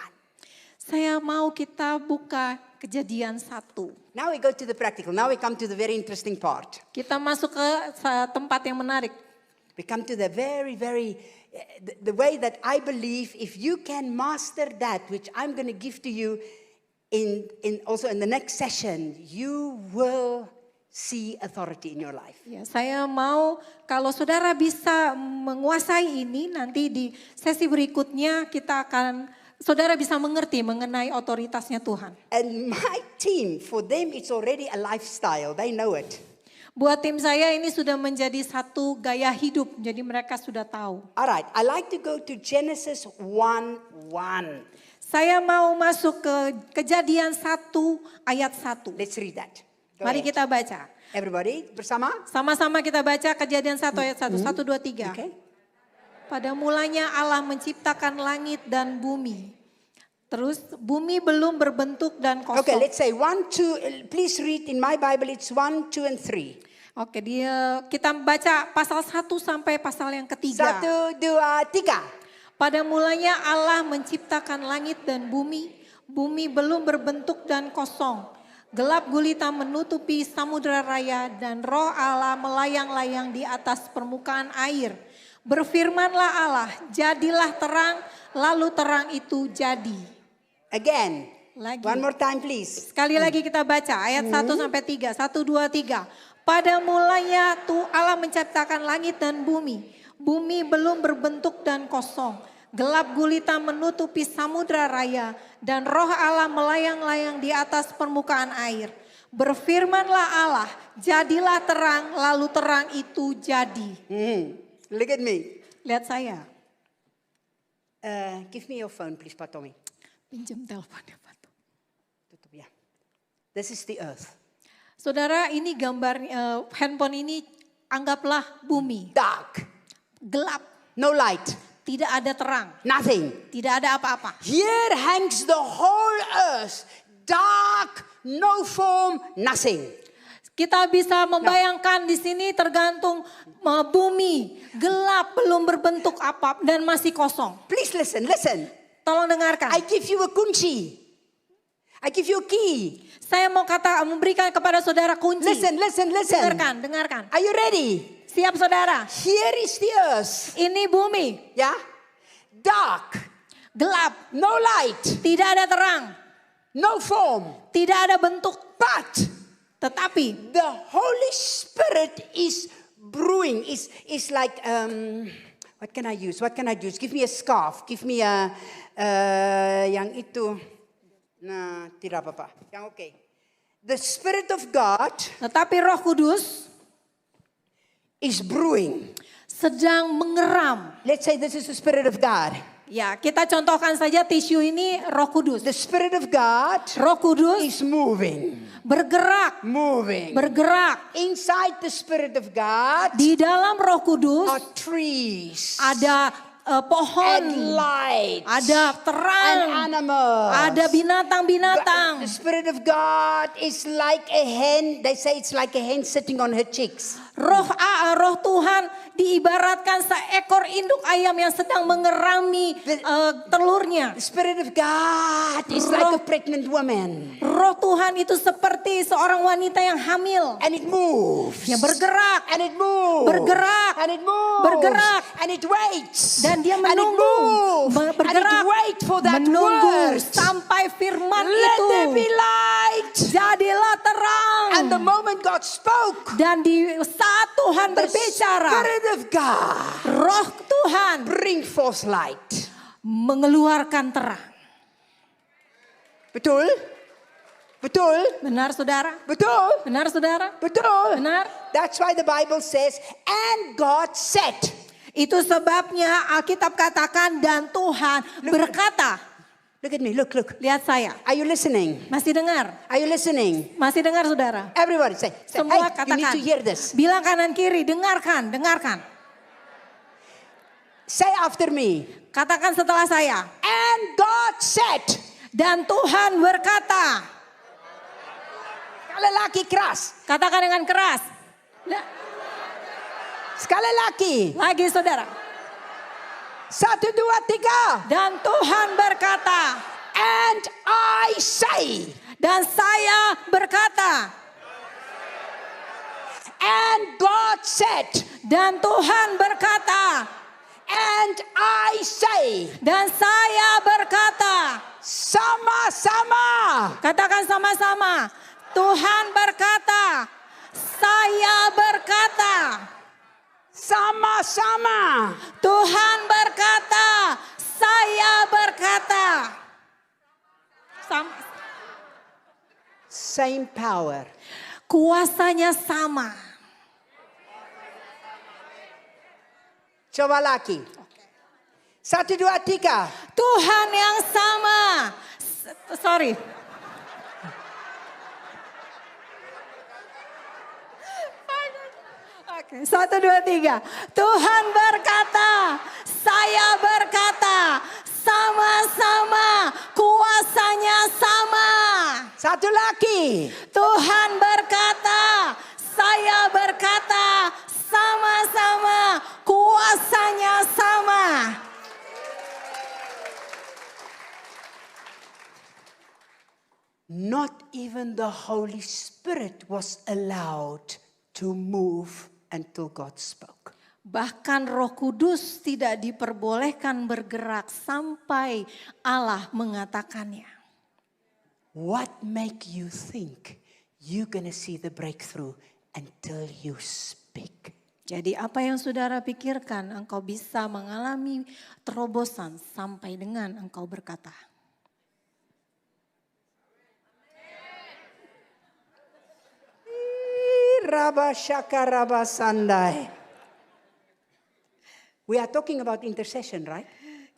Saya mau kita buka Kejadian 1. Now we go to the practical. Now we come to the very interesting part. Kita masuk ke tempat yang menarik. We come to the the way that I believe if you can master that, which I'm going to give to you also in the next session, you will see authority in your life. Ya, saya mau kalau saudara bisa menguasai ini, nanti di sesi berikutnya saudara bisa mengerti mengenai otoritasnya Tuhan. And my team, for them it's already a lifestyle. They know it. Buat tim saya ini sudah menjadi satu gaya hidup, jadi mereka sudah tahu. Alright, I like to go to Genesis 1:1. Saya mau masuk ke Kejadian 1 ayat 1. Let's read that. Go Mari ahead. kita baca. Everybody, bersama? Sama-sama kita baca Kejadian 1 ayat 1. 1, 2, 3. Okay. Pada mulanya Allah menciptakan langit dan bumi. Terus bumi belum berbentuk dan kosong. Okay, let's say 1, 2. Please read in my Bible. It's 1, 2, and 3. Oke, kita baca pasal 1 sampai pasal yang ketiga. 1, 2, 3. Pada mulanya Allah menciptakan langit dan bumi. Bumi belum berbentuk dan kosong. Gelap gulita menutupi samudera raya dan roh Allah melayang-layang di atas permukaan air. Berfirmanlah Allah, jadilah terang, lalu terang itu jadi. Again. Lagi. One more time please. Sekali lagi kita baca ayat 1 sampai 3. 1, 2, 3. Pada mulanya Allah menciptakan langit dan bumi. Bumi belum berbentuk dan kosong. Gelap gulita menutupi samudra raya dan roh Allah melayang-layang di atas permukaan air. Berfirmanlah Allah, jadilah terang, lalu terang itu jadi. Look at me. Lihat saya. Give me your phone please, Pak Tommy. Pinjam teleponnya Pak. This is the earth. Saudara, ini gambar handphone ini anggaplah bumi, Dark. gelap, No light. tidak ada terang, Nothing. tidak ada apa-apa. Here hangs the whole earth. Dark, no form, nothing. Kita bisa membayangkan di sini tergantung bumi, gelap, belum berbentuk apa dan masih kosong. Please listen. Tolong dengarkan. I give you a kunci. I give you a key. Saya mau memberikan kepada saudara kunci. Listen. Dengarkan. Are you ready? Siap saudara. Here is the earth. Ini bumi, Yeah? Dark. gelap, No light. tidak ada terang, No form. tidak ada bentuk. But Tetapi the Holy Spirit is brewing. Is like, what can I use? Give me a scarf. Give me a, yang itu. Nah, tidak apa-apa. Yang okay. The Spirit of God Roh Kudus is brewing. sedang mengeram. Let's say this is the Spirit of God. Ya, kita contohkan saja tisu ini Roh Kudus. The Spirit of God Roh Kudus is moving. bergerak. Inside the Spirit of God Di dalam Roh Kudus are trees ada pohon, and lights ada terang, and animals. ada binatang-binatang. The Spirit of God is like a hen. They say it's like a hen sitting on her chicks. Roh Tuhan diibaratkan seekor induk ayam yang sedang mengerami telurnya. The Spirit of God is like a pregnant woman. Roh Tuhan itu seperti seorang wanita yang hamil. And it moves. Yang bergerak. And it moves. Bergerak. And it moves. Bergerak. And it waits. Dan dia And it menunggu. moves. And Bergerak. it waits for that Menunggu word. sampai firman Let itu. there be light. Jadilah terang. And the moment God spoke, Dan di saat Tuhan the berbicara, Spirit of God Roh Tuhan bring forth light. mengeluarkan terang. Betul? Betul? Benar saudara? Betul? Benar saudara? Betul? Benar? That's why the Bible says, and God said. Itu sebabnya Alkitab katakan dan Tuhan berkata. Look at me, look. Lihat saya. Are you listening? Masih dengar? Are you listening? Masih dengar saudara? Everybody say, Semua hey, you need katakan. to hear this. Bilang kanan kiri, dengarkan. Say after me. Katakan setelah saya. And God said. Dan Tuhan berkata. Sekali lagi keras. Katakan dengan keras. Sekali lagi. Lagi saudara. 1, 2, 3. Dan Tuhan berkata. And I say. Dan saya berkata. And God said. Dan Tuhan berkata. And I say. Dan saya berkata. Sama-sama. Katakan sama-sama. Tuhan berkata. Saya berkata. Sama-sama. Tuhan berkata. Saya berkata. Same power. Kuasanya sama. Coba lagi. 1, 2, 3. Tuhan yang sama. Sorry. Oke, 1, 2, 3. Tuhan berkata, saya berkata, sama-sama, kuasanya sama. Satu lagi. Tuhan berkata, saya berkata, sama-sama, kuasanya sama. Not even the Holy Spirit was allowed to move until God spoke. Bahkan Roh Kudus tidak diperbolehkan bergerak sampai Allah mengatakannya. What make you think you're gonna see the breakthrough until you speak? Jadi apa yang saudara pikirkan engkau bisa mengalami terobosan sampai dengan engkau berkata. Rabba shaka rabba sandai. We are talking about intercession, right?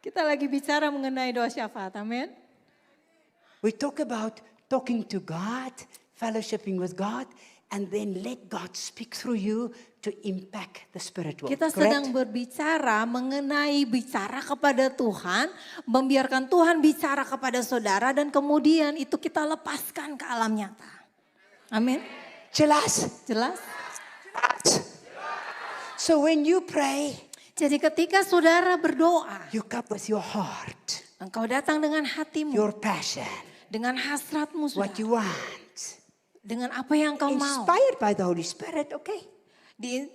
Kita lagi bicara mengenai doa syafaat, amin. We talk about talking to God fellowshipping with God, and then let God speak through you to impact the spirit world. Kita Correct? sedang berbicara mengenai bicara kepada Tuhan, membiarkan Tuhan bicara kepada saudara dan kemudian itu kita lepaskan ke alam nyata. Amin. Jelas? Jelas? So when you pray, Jadi ketika saudara berdoa, you come with your heart, engkau datang dengan hatimu, your passion, dengan hasratmu what saudara, you want. dengan apa yang kau mau. Inspired by the Holy Spirit, okay?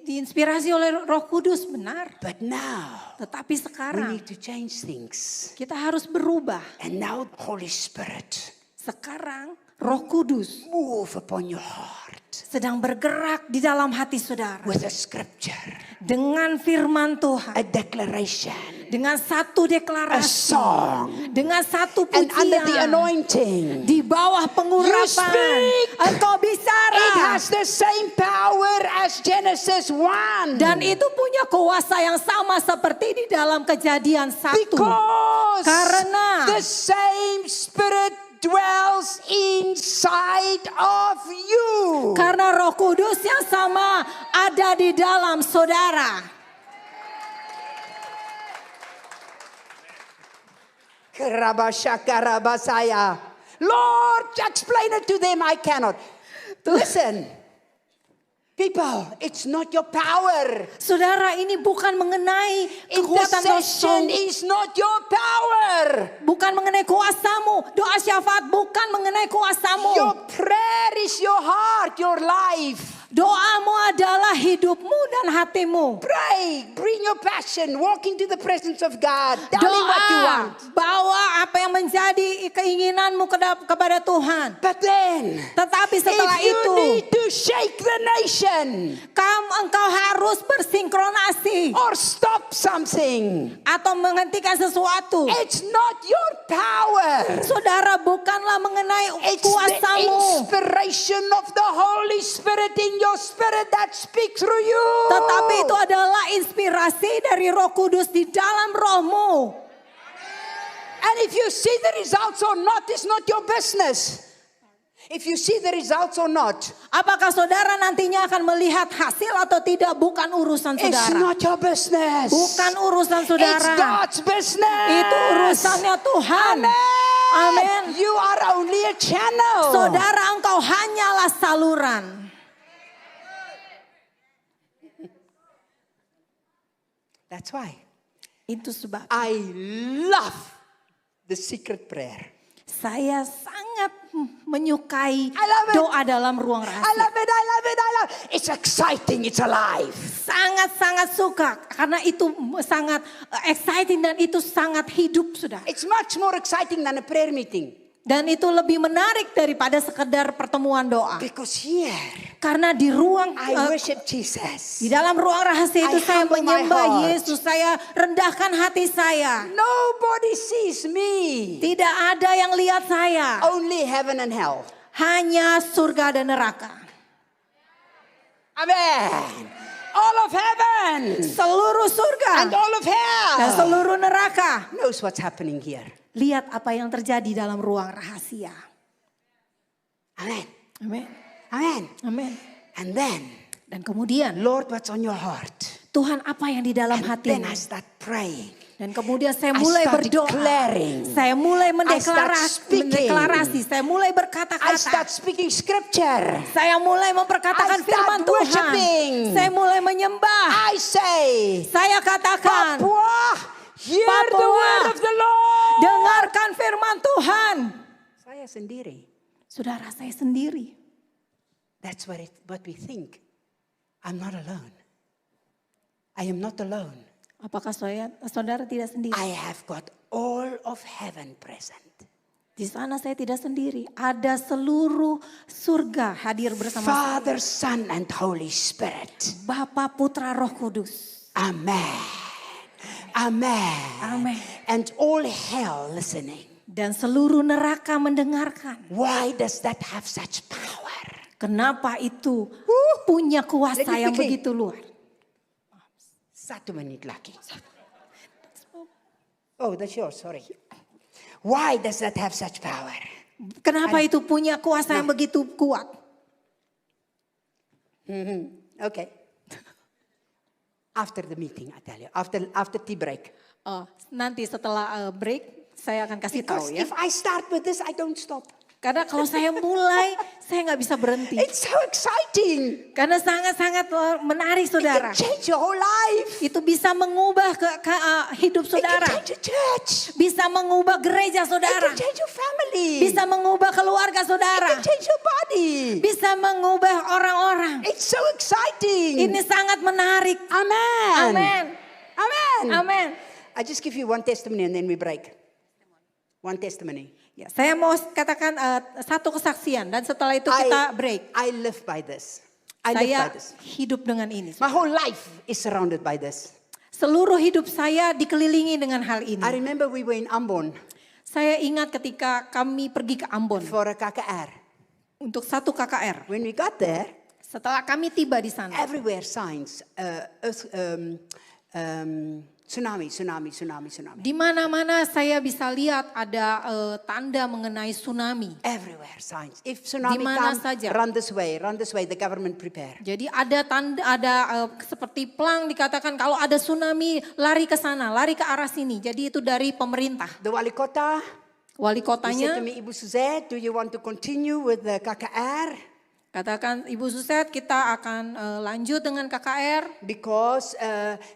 Diinspirasi oleh Roh Kudus, benar. But now, Tetapi we sekarang need to change things. kita harus berubah. And now the Holy Spirit Sekarang Roh Kudus move upon your heart sedang bergerak di dalam hati saudara. with a scripture, Dengan firman Tuhan. a declaration, Dengan satu a deklarasi. song, Dengan satu and under the pujian. anointing. Di bawah You pengurapan. speak. Engkau It bicara. has the same power as Genesis 1. Dan itu punya kuasa yang sama seperti di dalam Kejadian 1. Because Karena the same Spirit dwells inside of you. Karena Roh Kudus yang sama ada di dalam saudara. Kerabashakarabasaya. Lord, explain it to them. I cannot. Listen, people, it's not your power. Saudara, ini bukan mengenai kekuatan Intercession dosa, is not your power. bukan mengenai kuasamu. Doa syafaat bukan mengenai kuasamu. Your prayer is your heart, your life. Doamu adalah hidupmu dan hatimu. Pray, bring your passion, walk into the presence of God. Tell him what you Doa, want. bawa apa yang menjadi keinginanmu kepada Tuhan. But then, Tetapi setelah if you itu, need to shake the nation engkau harus bersinkronasi or stop something, atau menghentikan sesuatu. it's not your power. Saudara, bukanlah mengenai It's the kuasamu. inspiration of the Holy Spirit in your spirit that speaks through you. Tetapi itu adalah inspirasi dari Roh Kudus di dalam rohmu. And if you see the results or not, it's not your business. If you see the results or not, Apakah saudara nantinya akan melihat hasil atau tidak, bukan urusan it's saudara. not your business. Bukan urusan It's saudara. God's business. Itu urusannya Tuhan. Amen. Amen. You are only a channel. Saudara, engkau hanyalah saluran. That's why Itu sebab I love the secret prayer. saya sangat menyukai I love it. doa dalam ruang I rahasia. love it, I love it, I love it. It's exciting, it's alive. Sangat-sangat suka karena itu sangat exciting dan itu sangat hidup, sudah. It's much more exciting than a prayer meeting. Dan itu lebih menarik daripada sekedar pertemuan doa. Because here, Karena di ruang I worship Jesus. di dalam ruang rahasia itu I saya humble my menyembah heart. Yesus, saya rendahkan hati saya. Nobody sees me. Tidak ada yang lihat saya. Only heaven and hell. Hanya surga dan neraka. Amen. All of heaven Seluruh surga and all of dan hell seluruh neraka knows what's happening here. lihat apa yang terjadi dalam ruang rahasia. Amen. Amin. Amen. Amin. And then, Dan kemudian, Lord, what's on your heart? Tuhan, apa yang di dalam And then hatimu? I start praying. Dan kemudian saya I mulai start berdoa. declaring. Saya mulai I start speaking. mendeklarasi. Saya mulai I berkata-kata. start speaking scripture. Saya mulai I memperkatakan start firman Tuhan. worshiping. Saya mulai menyembah. I say, Saya katakan, Papua, hear the Papua, word of the Lord. dengarkan firman Tuhan. Saya sendiri. Saudara, saya sendiri. That's what we think. I'm not alone. I am not alone. Apakah saudara tidak sendiri? I have got all of heaven present. Di sana saya tidak sendiri. Ada seluruh surga hadir bersama saya. Father, Son, and Holy Spirit. Bapa, Putra, Roh Kudus. Amen. Amen. Amen. And all hell listening. Dan seluruh neraka mendengarkan. Why does that have such power? Kenapa itu punya kuasa Let me yang quickly. begitu luar? 1 menit lagi. Oh, that's yours, sorry. Why does that have such power? Kenapa itu punya kuasa yang begitu kuat? Okay. After the meeting, I tell you. After tea break. Oh, nanti setelah break saya akan kasih Because tahu ya. if I start with this, I don't stop. Karena kalau saya mulai, saya nggak bisa berhenti. It's so exciting. Karena sangat-sangat menarik, It saudara. can change your whole life. Itu bisa mengubah hidup It can saudara. change your church. Bisa mengubah gereja It saudara. can change your family. Bisa mengubah keluarga It saudara. can change your body. Bisa mengubah orang-orang. It's so exciting. Ini sangat menarik. Amen. Amin. Amen. Amin. I just give you one testimony and then we break. One testimony. Ya, saya mau katakan satu kesaksian dan setelah itu kita break. I live by this. I live by Saya this. hidup dengan ini. My whole life is surrounded by this. Seluruh hidup saya dikelilingi dengan hal ini. I remember we were in Ambon Saya ingat ketika kami pergi ke Ambon for a KKR. untuk satu KKR. When we got there, Setelah kami tiba di sana, everywhere signs, tsunami. di mana-mana saya bisa lihat ada tanda mengenai tsunami. Everywhere signs. If tsunami mana comes, saja. run this way, the government prepare. Jadi ada tanda, seperti pelang dikatakan kalau ada tsunami lari ke sana, lari ke arah sini. Jadi itu dari pemerintah. The wali kota, Wali he said kotanya to me, Ibu Suzette, do you want to continue with the KKR? katakan, Ibu Suset kita akan lanjut dengan KKR. Because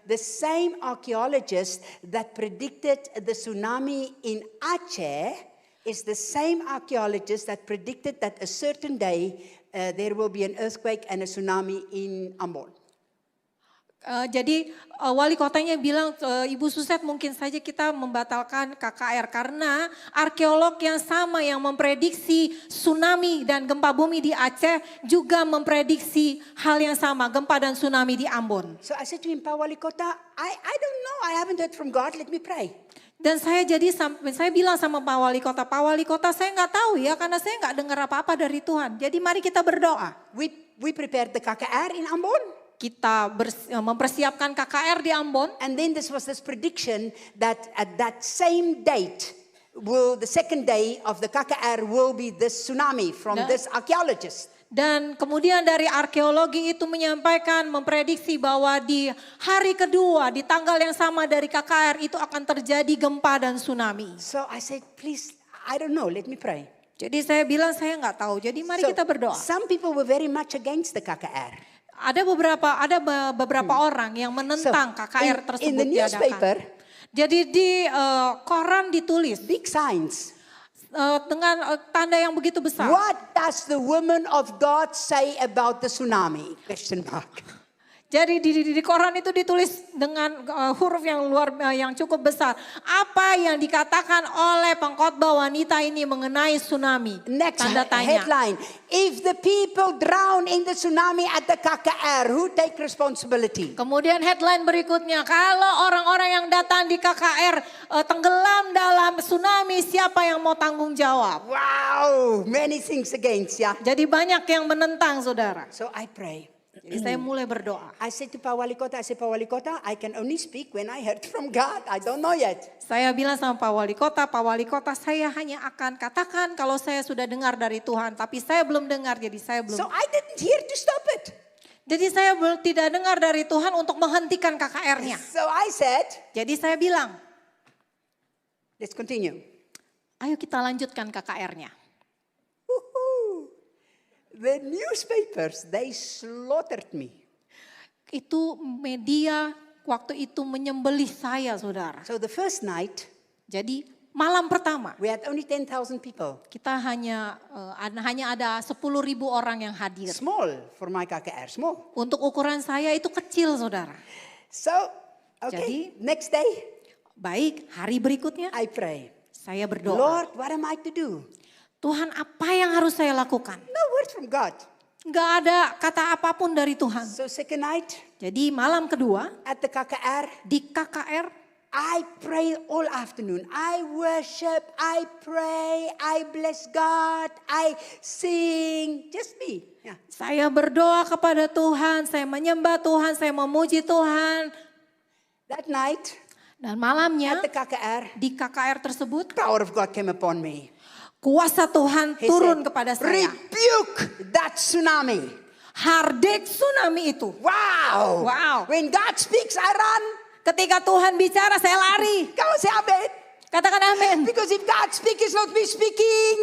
the same archaeologist that predicted the tsunami in Aceh is the same archaeologist that predicted that a certain day there will be an earthquake and a tsunami in Ambon. Jadi wali kotanya bilang, Ibu Suset mungkin saja kita membatalkan KKR karena arkeolog yang sama yang memprediksi tsunami dan gempa bumi di Aceh juga memprediksi hal yang sama, gempa dan tsunami di Ambon. So I said to him, Pak Wali Kota, I don't know, I haven't heard from God, let me pray. Dan saya bilang sama Pak Wali Kota saya nggak tahu ya karena saya nggak dengar apa-apa dari Tuhan. Jadi mari kita berdoa. We prepared the KKR in Ambon. Kita mempersiapkan KKR di Ambon. And then this prediction that at that same date, the second day of the KKR will be this tsunami from this archaeologist. Dan kemudian dari arkeologi itu memprediksi bahwa di hari kedua, di tanggal yang sama dari KKR itu akan terjadi gempa dan tsunami. So I said, please, I don't know, let me pray. Jadi saya bilang saya nggak tahu, jadi mari kita berdoa. Some people were very much against the KKR. Ada beberapa orang yang menentang KKR tersebut in the newspaper, diadakan. Jadi di koran ditulis big signs. Dengan tanda yang begitu besar. What does the woman of God say about the tsunami? Question mark. Jadi di koran itu ditulis dengan huruf yang cukup besar. Apa yang dikatakan oleh pengkhotbah wanita ini mengenai tsunami? Next Tanda tanya. headline. If the people drown in the tsunami at the KKR, who take responsibility? Kemudian headline berikutnya, kalau orang-orang yang datang di KKR tenggelam dalam tsunami, siapa yang mau tanggung jawab? Wow, many things against, yeah. Jadi banyak yang menentang, saudara. So I pray. Jadi saya mulai berdoa. I said to Pak Wali Kota, Pak Wali Kota, I can only speak when I heard from God. I don't know yet. Saya bilang sama Pak Wali Kota saya hanya akan katakan kalau saya sudah dengar dari Tuhan. Tapi saya belum dengar, jadi saya belum. So I didn't hear to stop it. Jadi saya tidak dengar dari Tuhan untuk menghentikan KKR-nya. So I said, Jadi saya bilang, let's continue. ayo kita lanjutkan KKR-nya. The newspapers, they slaughtered me. Itu media waktu itu menyembelih saya, saudara. So the first night, Jadi malam pertama we had only 10,000 people. kita hanya ada 10.000 orang yang hadir. Small for my KKR, small. Untuk ukuran saya itu kecil, saudara. So, okay, next day, Baik, hari berikutnya I pray. saya berdoa. Lord, what am I to do? Tuhan, apa yang harus saya lakukan? No word from God. Enggak ada kata apapun dari Tuhan. So second night, Jadi malam kedua at the KKR, di KKR I pray all afternoon. I worship, I pray, I bless God, I sing. Just me. Yeah. saya berdoa kepada Tuhan, saya menyembah Tuhan, saya memuji Tuhan. That night, Dan malamnya at the KKR, di KKR tersebut power of God came upon me. kuasa Tuhan He turun said, kepada saya. rebuke that tsunami. Hardik tsunami itu. Wow. Wow. When God speaks, I run. Ketika Tuhan bicara, saya lari. Come on, say amen. Katakan amin. Because if God speaks, it's not me speaking.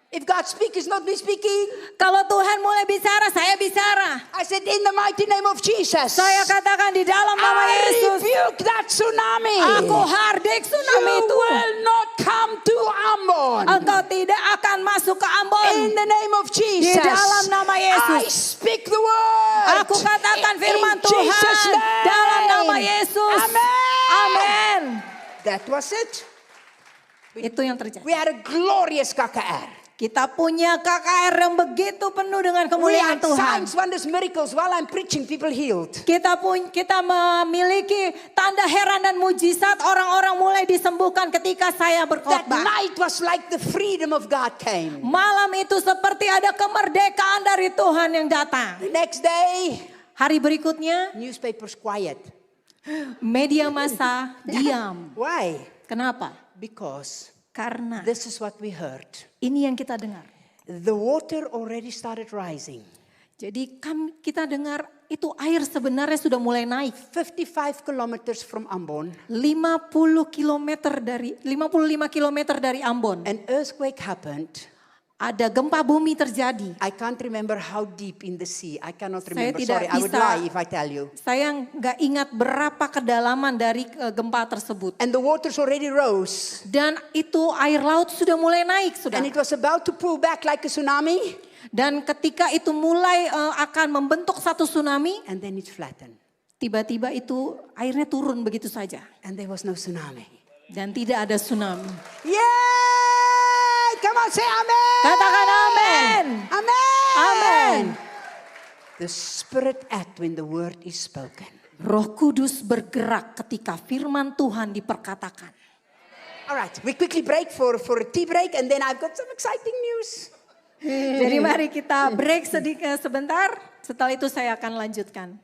If God speaks, it's not me speaking. Kalau Tuhan mulai bicara, saya bicara. I said, in the mighty name of Jesus, Saya katakan di dalam nama I Yesus. rebuke that tsunami. Aku hardik tsunami You itu. will not come to Ambon. Engkau tidak akan masuk ke Ambon. In the name of Jesus, Di dalam nama Yesus. I speak the word. Aku katakan firman In Tuhan Jesus' name. dalam nama Yesus. Amen. Amin. That was it. Itu yang terjadi. We had a glorious KKR. Kita punya KKR yang begitu penuh dengan We kemuliaan had Tuhan. signs, wonders, miracles. While I'm preaching, people healed. Kita memiliki tanda heran dan mujizat, orang-orang mulai disembuhkan ketika saya That berkhotbah. night was like the freedom of God came. Malam itu seperti ada kemerdekaan dari Tuhan yang datang. The next day, Hari berikutnya, newspapers quiet. media massa diam. Why? Kenapa? Because Karena this is what we heard. ini yang kita dengar. The water already started rising. Jadi kita dengar itu air sebenarnya sudah mulai naik. 55 kilometers from Ambon. 55 kilometer dari Ambon. An earthquake happened. Ada gempa bumi terjadi. I can't remember how deep in the sea. I cannot Saya remember. tidak Sorry, I would bisa- lie if I tell you. Saya nggak ingat berapa kedalaman dari gempa tersebut. And the waters already rose. Dan itu air laut sudah mulai naik sudah. And it was about to pull back like a tsunami. Dan ketika itu mulai akan membentuk satu tsunami, And then it flattened. tiba-tiba itu airnya turun begitu saja. And there was no tsunami. Dan tidak ada tsunami. Yay! Come on, say amen. Katakan amin. Amen. Amen. The Spirit acts when the word is spoken. Roh Kudus bergerak ketika firman Tuhan diperkatakan. All right, we quickly break for a tea break and then I've got some exciting news. Jadi mari kita break sebentar. Setelah itu saya akan lanjutkan.